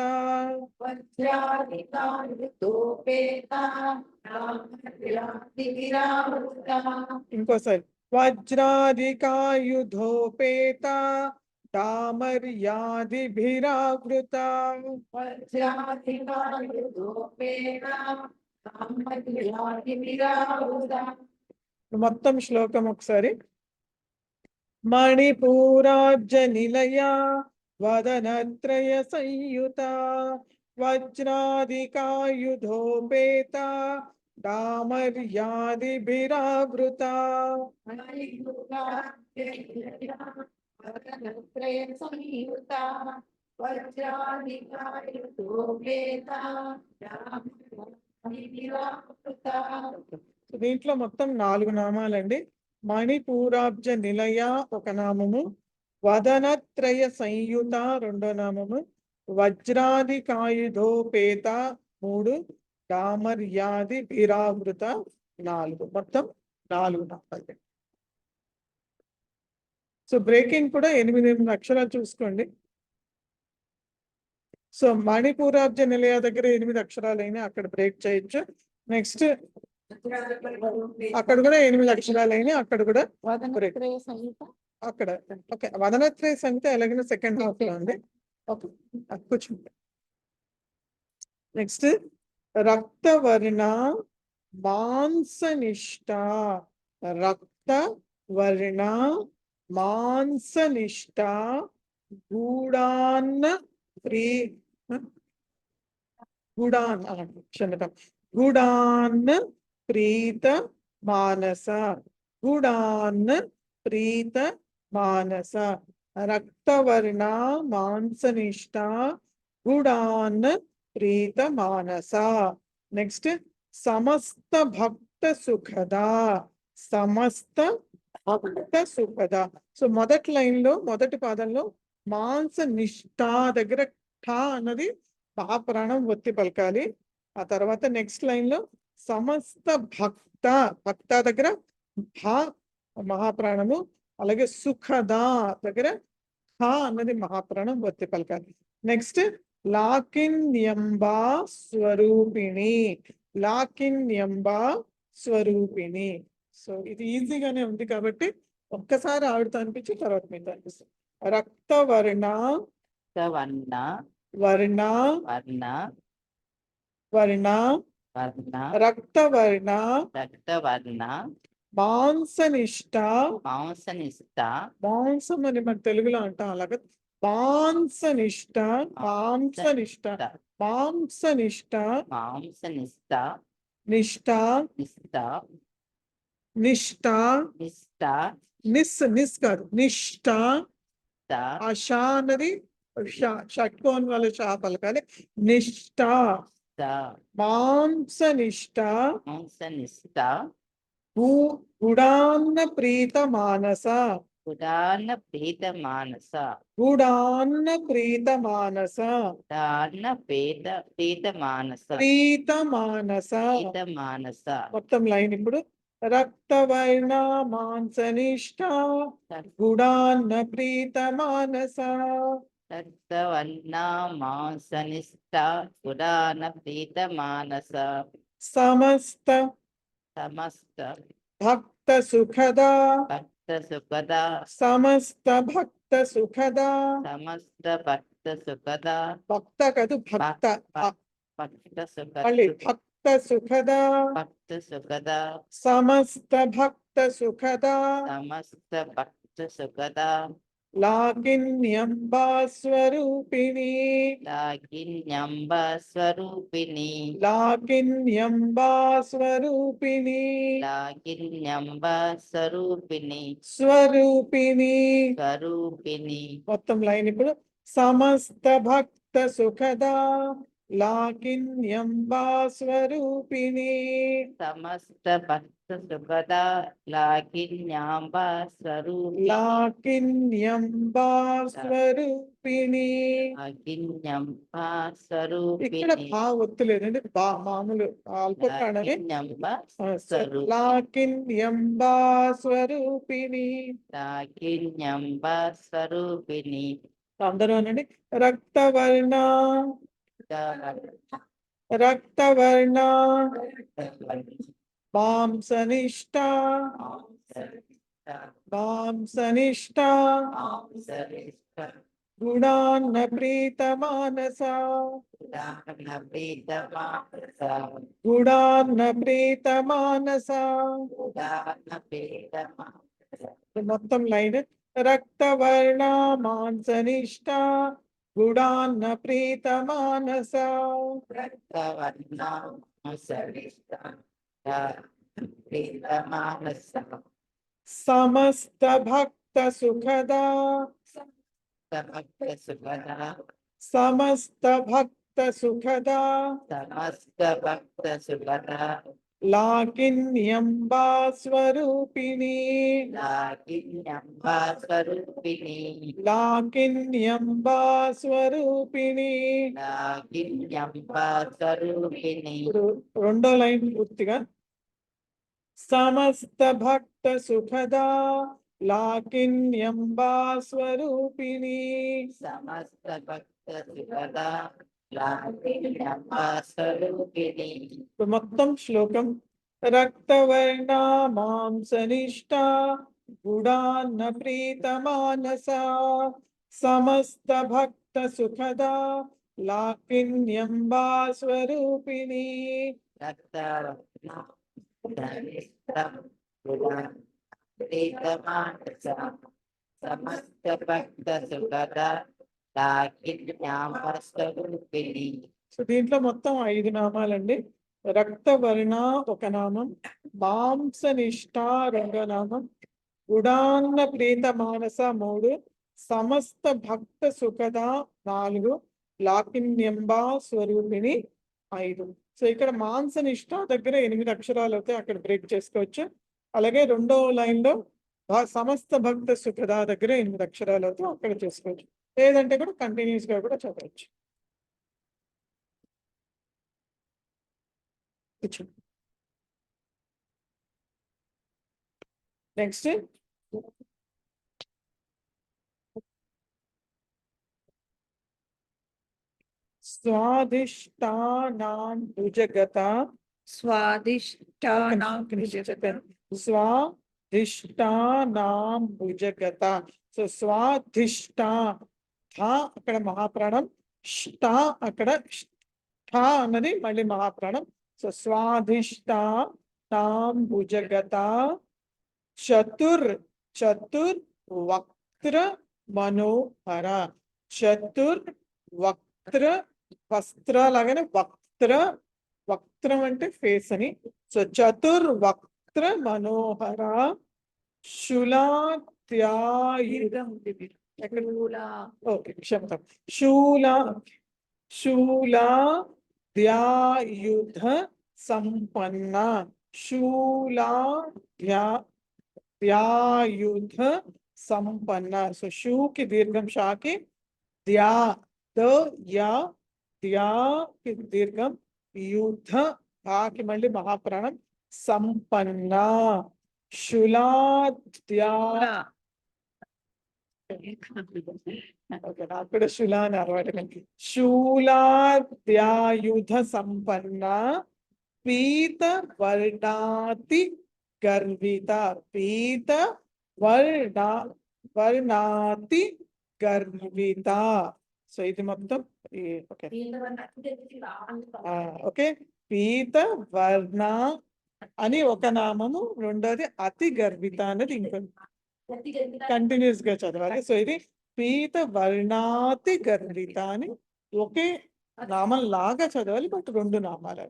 ఇంకోసారి వజ్రాదికాయుధోపేత దామర్యాదిభిరావృత. మొత్తం శ్లోకం ఒకసారి. మణిపూరాబ్జ నిలయ వదనత్రయ సంయుత వజ్రాదికాయుధోపేత దామర్యాదిభిరావృత. దీంట్లో మొత్తం 4 నామాలండి. మణిపూరాబ్జ నిలయ ఒక నామము, వదనత్రయ సంయుత రెండో నామము, వజ్రాదికాయుధోపేత 3, దామర్యాదిభిరావృత 4. మొత్తం 4 నామాలు. సో బ్రేకింగ్ కూడా 8 అక్షరాలు చూసుకోండి. సో మణిపూరాబ్జ నిలయ దగ్గర 8 అక్షరాలు అయినా అక్కడ బ్రేక్ చేయొచ్చు. నెక్స్ట్ అక్కడ కూడా 8 అక్షరాలు అయినా అక్కడ కూడా వదనత్రయ సంయుత అక్కడ. ఓకే, వదనత్రయ సంయుత ఎలాగైనా సెకండ్ హాఫ్ లో ఉంది. ఓకే, కూర్చుంటే నెక్స్ట్ రక్తవర్ణ మాంసనిష్ట. రక్తవర్ణ మాంసనిష్ట గూడాన్న గూడాన్న ప్రీత మానస. గూడాన్న ప్రీత మానస. రక్తవర్ణ మాంసనిష్ట గూడాన్న ప్రీత మానస. నెక్స్ట్ సమస్త భక్త సుఖద. సమస్త భక్త సుఖద. సో మొదటి లైన్ లో మొదటి పాదంలో మాంస నిష్ఠ దగ్గర ఠ అన్నది మహాప్రాణం ఒత్తి పలకాలి. ఆ తర్వాత నెక్స్ట్ లైన్ లో సమస్త భక్త, భక్త దగ్గర భ మహాప్రాణము, అలాగే సుఖద దగ్గర హ అన్నది మహాప్రాణం ఒత్తి పలకాలి. నెక్స్ట్ లాకిన్యంబా స్వరూపిణి. లాకిన్యంబా స్వరూపిణి. సో ఇది ఈజీగానే ఉంది కాబట్టి ఒక్కసారి ఆవిడతో అనిపించి తర్వాత మీద అనిపిస్తుంది. రక్తవర్ణ వర్ణ వర్ణ వర్ణ వర్ణ వర్ణ రక్తవర్ణ రక్తవర్ణ మాంసనిష్ట. మాంసనిష్ట. మాంసం అని మన తెలుగులో అంటాం, అలాగే మాంసనిష్ట. మాంసనిష్ట మాంసనిష్ట మాంసనిష్ట నిష్ట నిష్ట నిష్ట నిష్ట నిస్ కాదు నిష్ట. ఆ షా అన్నది షట్కోన్ వల్ల షా పలకాలి. నిష్ట మాంసనిష్ట మాంసనిష్ట గుడాన్న ప్రీత మానస. గుడాన్న ప్రీత మానస. గుడాన్న ప్రీత మానస. గుడాన్న ప్రీత మానస. ప్రీత మానస. ప్రీత మానస. మొత్తం లైన్ ఇప్పుడు రక్తవర్ణ మాంసనిష్ట గుడాన్న ప్రీత మానస. రక్తవర్ణ మాంసనిష్ట గుడాన్న ప్రీత మానస. సమస్త సమస్త భక్త సుఖద. భక్త సుఖద. సమస్త భక్త సుఖద. సమస్త భక్త సుఖద. భక్త కాదు భక్త. భక్త సుఖద. మళ్ళీ భక్త భక్త సుఖదా భక్త సుఖదా సమస్త భక్త సుఖదా సమస్త భక్త సుఖదా లాకిన్యంబా స్వరూపిణి లాకిన్యంబ స్వరూపిణి లాకిన్యంబా స్వరూపిణి లాకిన్యంబ స్వరూపిణి స్వరూపిణి స్వరూపిణి మొత్తం లైన్ ఇప్పుడు సమస్త భక్త సుఖదా లాకిన్యంబా స్వరూపిణి సమస్త భక్త సుఖదా లాకిన్యాంబ స్వరూపిణి లాకిన్యంబా స్వరూపిణి లాకిన్యంబ ఇక్కడ స్వరూపిణి బా ఒత్తులేదండి బా మామూలు అల్పకాడని లాకిన్యంబ స్వరూపిణి లాకిన్యంబా స్వరూపిణి లాకిన్యంబ స్వరూపిణి అందరూ అనండి రక్తవర్ణ రక్తవర్ణ మాంసనిష్ట మాంసనిష్ట గుణాన్న ప్రీత మానస గుణాన్న ప్రీత మానస మొత్తం లైన్ రక్తవర్ణ మాంసనిష్ట గుణాన్న ప్రీత మానస సమస్త భక్త సుఖదా సమస్త భక్త సుఖదా సమస్త భక్త సుఖదా లాకిన్యంబా స్వరూపిణి లాకిన్యంబ స్వరూపిణి లాకిన్యంబా స్వరూపిణి లాకిన్యంబ స్వరూపిణి ఇప్పుడు రెండో లైన్ పూర్తిగా సమస్త భక్త సుఖదా లాకిన్యంబా స్వరూపిణి సమస్త భక్త సుఖదా లాకిన్యంబ స్వరూపిణి ఇప్పుడు మొత్తం శ్లోకం రక్తవర్ణ మాంసనిష్ట గుడాన్న ప్రీత మానస సమస్త భక్త సుఖదా లాకిన్యంబా స్వరూపిణి సమస్త భక్త సుఖదా లాకిన్యంబ స్వరూపిణి. సో దీంట్లో మొత్తం 5 నామాలండి. రక్తవర్ణ ఒక నామం, మాంసనిష్ట రెండో నామం, గుడాన్న ప్రీత మానస 3, సమస్త భక్త సుఖద 4, లాకిన్యంబా స్వరూపిణి 5. సో ఇక్కడ మాంసనిష్ట దగ్గర 8 అక్షరాలు అవుతాయి, అక్కడ బ్రేక్ చేసుకోవచ్చు. అలాగే రెండో లైన్ లో సమస్త భక్త సుఖద దగ్గర 8 అక్షరాలు అవుతాయి, అక్కడ చేసుకోవచ్చు. లేదంటే కూడా కంటిన్యూస్ గా కూడా చదవచ్చు. నెక్స్ట్ స్వాదిష్టానాం భుజగత స్వాదిష్టానాం స్వాదిష్టానాం భుజగత. సో స్వాదిష్ట అక్కడ మహాప్రాణం, ష్ట అక్కడ ష్ట అన్నది మళ్ళీ మహాప్రాణం. సో స్వాదిష్టానాం భుజగత చతుర్ వక్త్ర మనోహర. చతుర్ వక్త్ర వస్త్ర లాగానే వక్త్రం అంటే ఫేస్ అని. సో చతుర్ వక్త్ర మనోహర శూలాధ్యాయుధం. ఓకే క్షమతం. శూలాధ్యాయుధ సంపన్న. శూలాధ్యాయుధ సంపన్న. సో షూకి దీర్ఘం, షాకి ధ్యా కి దీర్ఘం, యుద్ధ ఆకి మళ్ళీ మహాప్రాణం, సంపన్న. శూలాధ్యా ఓకే నాకు కూడా శూలా అని అలవాటు. శూలాధ్యాయుధ సంపన్న పీత వర్ణాతి గర్విత. పీత వర్ణాతి గర్విత. సో ఇది మొత్తం ఓకే ఓకే. పీత వర్ణ అని ఒక నామము, రెండోది అతి గర్భిత అనేది ఇంకొక కంటిన్యూస్ గా చదవాలి. సో ఇది పీత వర్ణాతి గర్భిత అని ఒకే నామం లాగా చదవాలి, బట్ రెండు నామాలు.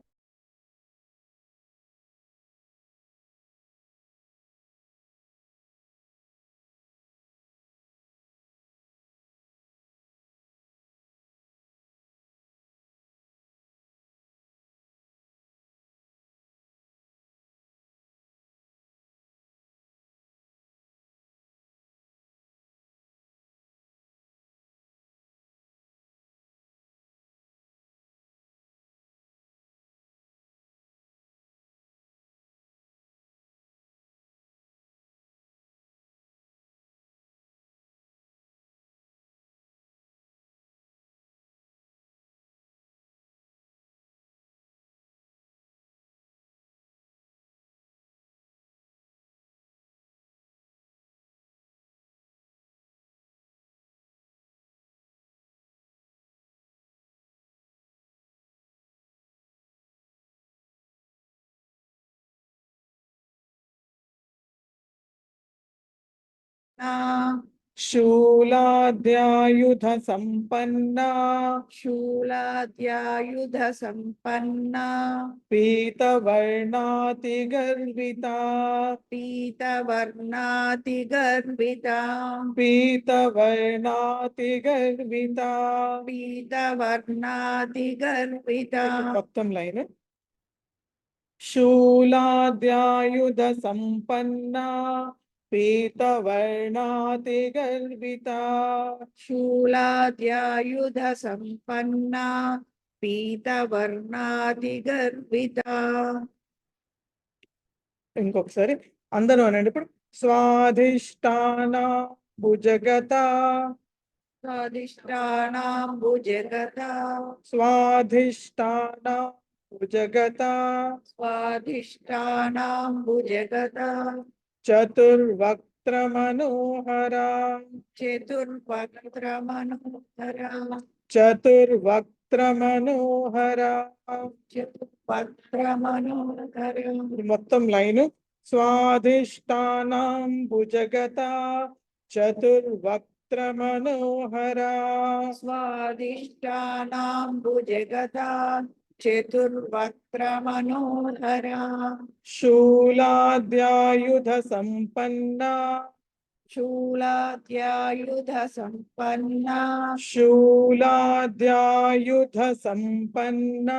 శూలాద్యాయుధ సంపన్నా శూలాద్యాయుధ సంపన్న పీతవర్ణాతి గర్విత పీతవర్ణాతి గర్భిత పీతవర్ణాతి గర్విత. పీతవర్ణాతి గర్భిత మొత్తం లైన్. శూలాద్యాయుధ సంపన్న పీతవర్ణాతి గర్విత. శూలాద్యాయుధ సంపన్న పీతవర్ణాతి గర్భిత. ఇంకొకసారి అందరూ అనండి ఇప్పుడు. స్వాధిష్టాన భుజగత స్వాదిష్టానాం భుజగత స్వాధిష్టాన భుజగత స్వాదిష్టానాం భుజగత చతుర్వక్త్ర మనోహర చతుర్వక్త్ర మనోహర చతుర్వక్త్ర మనోహర. చతుర్వక్త్ర మనోహర. మొత్తం లైన్. స్వాధిష్టానాం భుజగత చతుర్వక్త్ర మనోహర స్వాదిష్టానాం భుజగత చతుర్వక్త్ర మనోహర. శూలాద్యాయుధ సంపన్న శూలాద్యాయుధ సంపన్న శూలాద్యాయుధ సంపన్న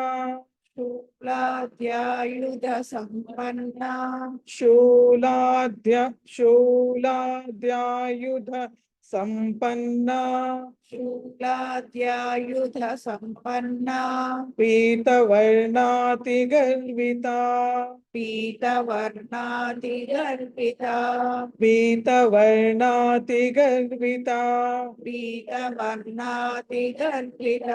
శూలాద్యాయుధ సంపన్న శూలాద్యాయుధ సంపన్న శూలాద్యాయుధ సంపన్న పీతవర్ణాతి గర్విత పీతవర్ణాతి గర్భిత పీతవర్ణాతి గర్విత. పీతవర్ణాతి గర్భిత.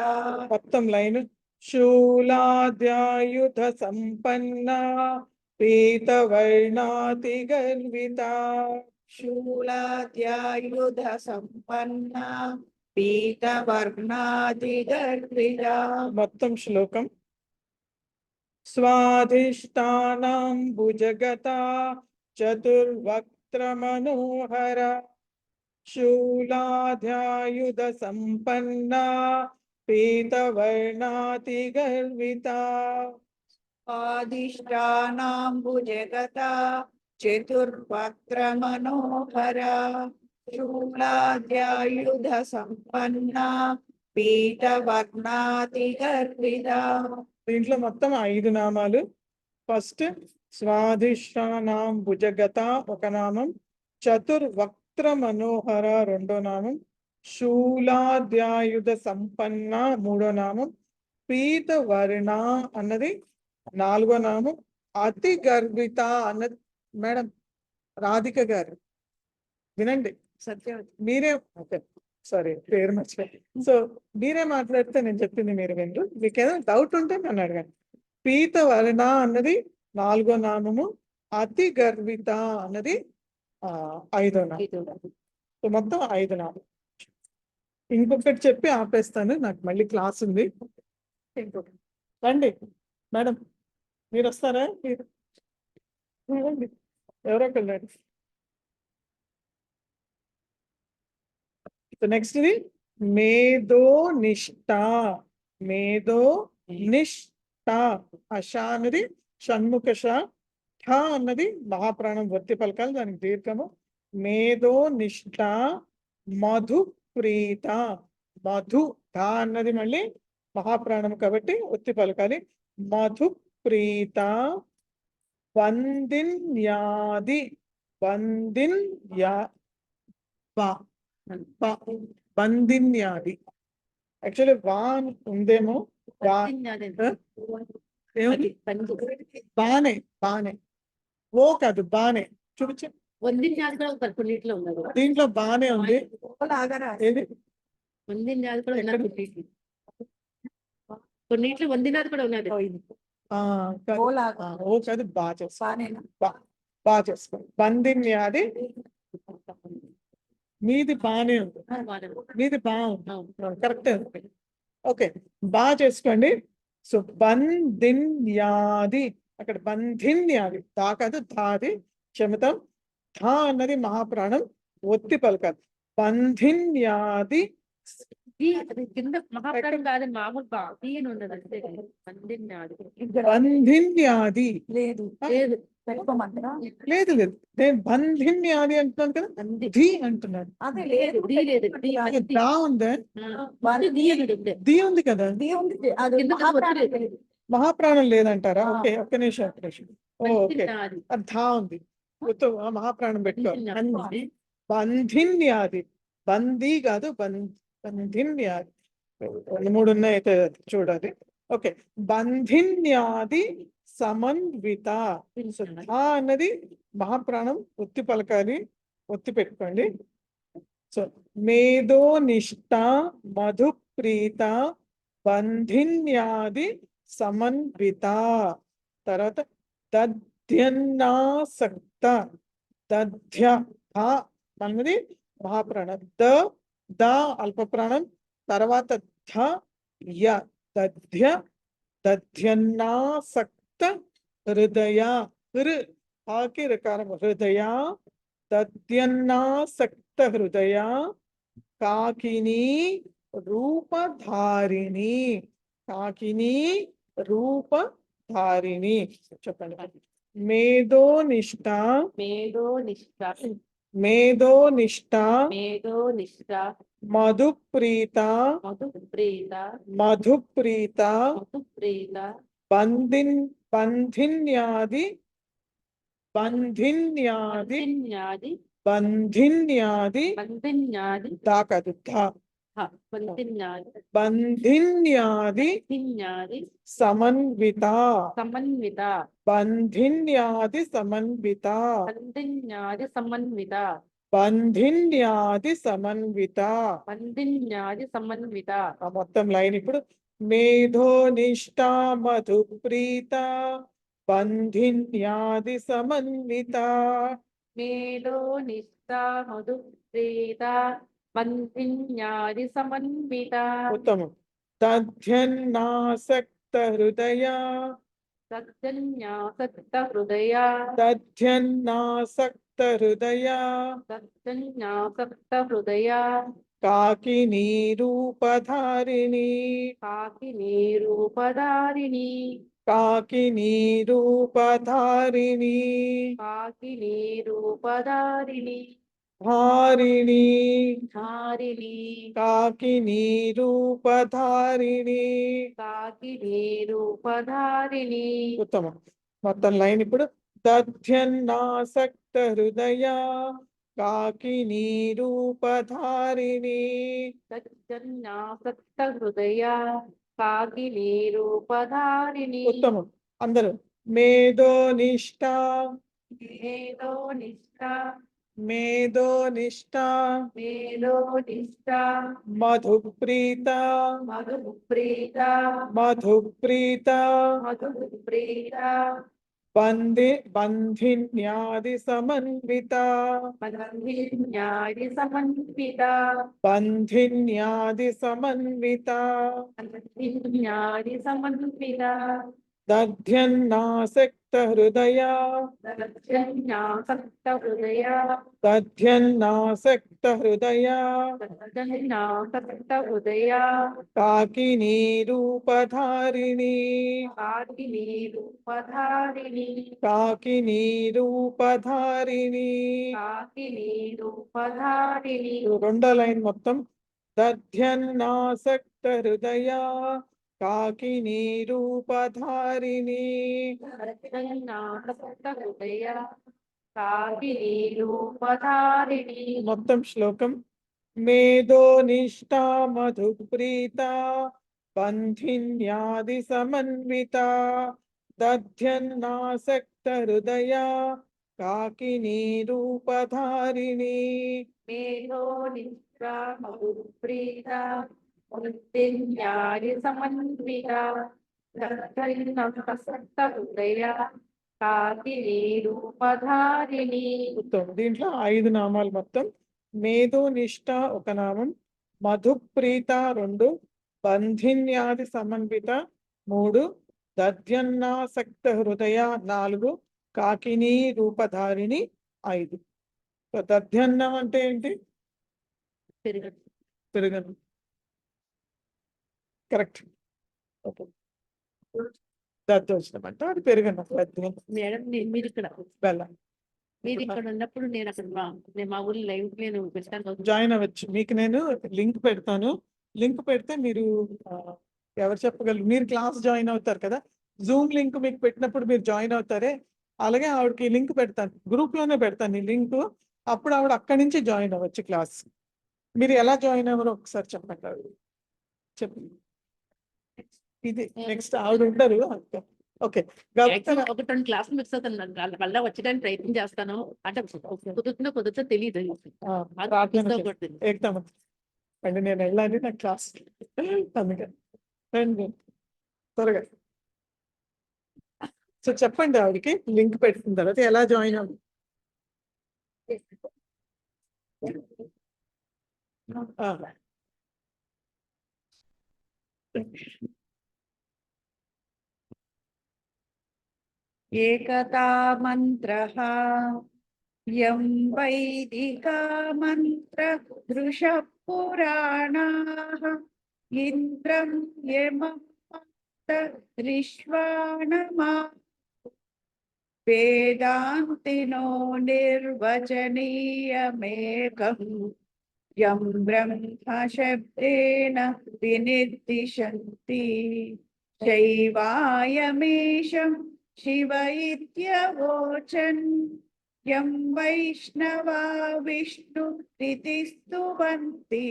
మొత్తం లైన్. శూలాద్యాయుధ సంపన్న పీతవర్ణాతి గర్విత. శూలాద్యాయుధ సంపన్న పీతవర్ణాతి గర్భిత. మొత్తం శ్లోకం. స్వాధిష్టానాం భుజగత చతుర్వక్త్ర మనోహర శూలాద్యాయుధ సంపన్న పీతవర్ణాతి గర్విత. స్వాదిష్టానాం భుజగత చతుర్వక్త్ర మనోహర శూలాద్యాయుధ సంపన్న పీతవర్ణాతి గర్భిత. దీంట్లో మొత్తం 5 నామాలు. ఫస్ట్ స్వాధిష్టానాం భుజగత ఒక నామం, చతుర్వక్త్ర మనోహర రెండో నామం, శూలాద్యాయుధ సంపన్న మూడో నామం, పీతవర్ణ అన్నది 4వ నామం, అతి గర్భిత అన్నది మేడం రాధిక గారు వినండి. సత్యవతి మీరే సారీ పేరు మర్చిపోయి. సో మీరే మాట్లాడితే నేను చెప్పింది మీరు వింటూ, మీకు ఏదైనా డౌట్ ఉంటే నన్ను అడగండి. పీతవర్ణ అన్నది 4వ నామము, అతి గర్విత అన్నది 5వ నామం. సో మొత్తం 5 నామం. ఇంకొకటి చెప్పి ఆపేస్తాను, నాకు మళ్ళీ క్లాస్ ఉంది. ఇంకొకటి రండి మేడం. మీరు వస్తారా ఎవరో ఒకళ్ళు నెక్స్ట్ ఇది మేధో నిష్ఠ. మేధో నిష్ఠ. అష అన్నది షణ్ముఖ ష, ఠ అన్నది మహాప్రాణం వత్తి పలకాలి, దానికి దీర్ఘము. మేధో నిష్ఠ మధు ప్రీత. మధు ధ అన్నది మళ్ళీ మహాప్రాణం కాబట్టి ఒత్తి పలకాలి. మధు ప్రీత వందిన్యాది. వందిన్యా బంధిన్యాది. యాక్చువల్లీ వాన్ ఉందేమో. ఏముంది? బానే బానే. ఓ కాదు బానే. చూపించు. వందిన్యాది కూడా ఒక కొన్నిట్లో ఉన్నది. దీంట్లో బానే ఉంది. ఏది? వందిన్యాది కూడా ఉన్నది. కొన్నిట్లో వందినాది కూడా ఉన్నది. ఓ కాదు బాగా చేసుకో. బాగా చేసుకో. బంధిన్యాది మీది బానే ఉంది. మీది బాగుంది. కరెక్ట్. ఓకే, బాగా చేసుకోండి. సో బంధిన్యాది, అక్కడ బంధిన్యాది. దా కాదు ధాది, క్షమితం. ధా అన్నది మహాప్రాణం ఒత్తి పలకాలి. బంధిన్యాది. కింద మహాప్రాణం కాదు, మామూలు బాధి అని ఉన్నది అంతే. బంధిన్యాది లేదు లేదు లేదు. నేను బంధిన్యాది అంటున్నాను కదా, ధీ అంటున్నాను. అదే లేదు, ది లేదు, ది అది దా ఉందే. ది అనేది ఉంది. ధీ ఉంది కదా. మహాప్రాణం లేదంటారా? ఓకే, ఒక్క నిమిషం ఒక్క నిమిషం. ఓకే, అది ధా ఉంది. మహాప్రాణం పెట్టుకో. బంధిన్యాది. బందీ కాదు, బంధిన్యాది. రెండు మూడు ఉన్నాయి అయితే చూడాలి. ఓకే, బంధిన్యాది సమన్విత. ధా అన్నది మహాప్రాణం ఒత్తి పలకాలి, ఒత్తి పెట్టుకోండి. సో మేధో నిష్ఠ మధు ప్రీత బంధిన్యాది సమన్విత. తర్వాత దధ్యన్నాసక్త. దధ్య అన్నది మహాప్రాణం. ద అల్పప్రాణం. తర్వాత ధ య. దధ్య దధ్యన్నాసక్త హృదయ. హాకి రకారం హృదయ. దధ్యన్నాసక్త హృదయ కాకిని రూపధారిణి. కాకిని రూపధారిణి. చెప్పండి. మేధో నిష్ఠ. మేధో నిష్ఠ. మేధో నిష్ఠ మేధో నిష్ఠ మధుప్రీత. మధుప్రీత. మధుప్రీత మధుప్రీత బంధిన్యాది. బంధిన్యాది. వందిన్యాది. బంధిన్యాది. వందిన్యాది. దాకదు ధా. వందిన్యాది. బంధిన్యాది వందిన్యాది సమన్విత. సమన్విత. బంధిన్యాది సమన్విత. వందిన్యాది సమన్విత. బంధిన్యాది సమన్విత. వందిన్యాది సమన్విత. ఆ మొత్తం లైన్ ఇప్పుడు. మేధో నిష్ఠ మధుప్రీత బంధిన్యాది సమన్విత. మేధో నిష్ఠ మధుప్రీత వందిన్యాది సమన్విత. ఉత్తమం. దధ్యన్నాసక్త హృదయ. సత్యన్యాసక్త హృదయ. దధ్యన్నాసక్త హృదయ సత్యన్యాసక్త హృదయ కాకినీ రూపధారిణి. కాకినీ రూపధారిణి. కాకినీ రూపధారిణి. కాకినీ రూపధారిణి. ధారిణి. ధారిణి. కాకినీ రూపధారిణి. కాకినీ రూపధారిణి. ఉత్తమం. మొత్తం లైన్ ఇప్పుడు. దధ్యన్నాసక్త హృదయ కాకినీ రూపధారిణి. సత్యన్యాసక్త హృదయ కాకినీ రూపధారిణి. ఉత్తమం. అందరూ. మేధో నిష్ఠ. మేధో నిష్ఠ. మేధో నిష్ఠ మేధో నిష్ఠ. మధుప్రీత. మధుప్రీత. మధుప్రీత మధుప్రీత బంధిన్యాది సమన్విత. బంధిన్యాది సమన్విత. బంధిన్యాది సమన్విత. బంధిన్యాది సమన్విత. దధ్యన్నాసక్త హృదయ దర్శనాసక్త హృదయ దధ్యన్నాసక్త హృదయ దర్శనాసక్త హృదయ కాకినీ రూపధారిణి కాకినీ రూపధారిణి కాకినీ రూపధారిణి కాకినీ రూపధారిణి రెండో లైన్ మొత్తం దధ్యన్నాసక్త హృదయ కాకినీ రూపధారిణి దర్శనాసక్త హృదయ కాకినీ రూపధారిణి మొత్తం శ్లోకం మేధో నిష్ఠా మధుప్రీత బంధిన్యాది సమన్విత దధ్యన్నాసక్త హృదయ కాకినీ రూపధారిణి మేధో నిష్ఠా మధుప్రీత వృత్తిన్యాది సమన్విత దర్శనాసక్త హృదయ కాకినీ రూపధారిణి మొత్తం దీంట్లో 5 నామాలు మొత్తం మేధో నిష్ఠ ఒక నామం మధుప్రీత 2 బంధిన్యాది సమన్విత 3 దధ్యన్నాసక్త హృదయ 4 కాకినీ రూపధారిణి 5 దధ్యన్నం అంటే ఏంటి పెరుగదు పెరుగన్నం కరెక్ట్ ఓకే దద్దోజనం అంటే అది పెరుగన్నం దధ్యం మేడం మీరు ఇక్కడ బెల్లం మీరు ఇక్కడ ఉన్నప్పుడు నేను అక్కడ నేను మా ఊళ్ళో లైవ్ నేను పెట్టాను జాయిన్ అవ్వచ్చు మీకు నేను లింక్ పెడతాను లింక్ పెడితే మీరు ఎవరు చెప్పగలరు మీరు క్లాస్ జాయిన్ అవుతారు కదా జూమ్ లింక్ మీకు పెట్టినప్పుడు మీరు జాయిన్ అవుతారే అలాగే ఆవిడకి లింక్ పెడతాను గ్రూప్ లోనే పెడతాను ఈ లింక్ అప్పుడు ఆవిడ అక్కడి నుంచి జాయిన్ అవ్వచ్చు క్లాస్ మీరు ఎలా జాయిన్ అవ్వరో ఒకసారి చెప్పండి ఆవిడ చెప్పండి ఇది నెక్స్ట్ ఆవిడ ఉంటారు ఓకే ఒక 2 క్లాసులు మిక్స్ అవుతాను మళ్ళీ వచ్చడానికి ప్రయత్నం చేస్తాను అంటే కుదురుతుందో తెలియదు ఎక్కుతాము అండి నేను వెళ్ళాలి నా క్లాస్ అందుకని రండి త్వరగా సో చెప్పండి ఆవిడకి లింక్ పెట్టిన తర్వాత ఎలా జాయిన్ అవ్వాలి ఏకతా మంత్రః యం వైదికా మంత్ర దృశ పురాణాః ఇంద్రం యమం రిష్వాణమా వేదాంతినో నిర్వచనీయమేకం యం బ్రహ్మ శబ్దేన వినిర్దిశంతి శైవాయమేషం శివ ఇత్యవోచన్ యం వైష్ణవా విష్ణు ఇతి స్తువంతి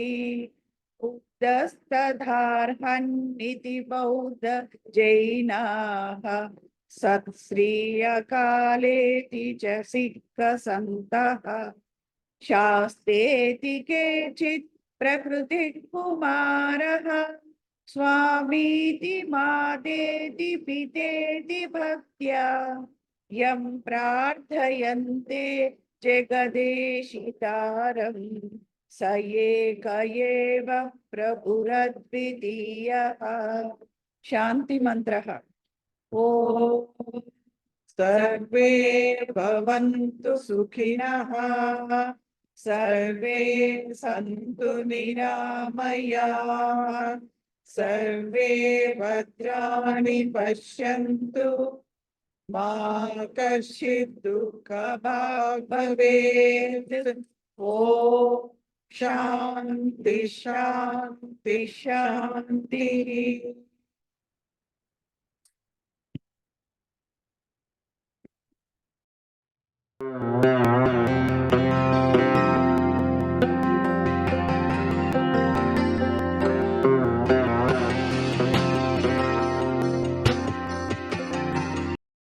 ఉక్తస్తధార్హన్నితి బౌద్ధ జైనాః సత్శ్రీయకాలేతి చ సిక్క సంతః శాస్తేతి కేచిత్ ప్రకృతి కుమారః స్వామీతి మాతేతి పితేతి భక్త్యా యం ప్రార్థయంతే జగదేశితారం స ఏక ఏవ ప్రభురద్వితీయః శాంతి మంత్రః ఓం సర్వే భవంతు సుఖినః సర్వే సంతు నిరామయాః సర్వే భద్రాణి పశ్యంతు మా కశ్చిత్ దుఃఖభాగ్ భవేత్ ఓం శాంతి శాంతి శాంతి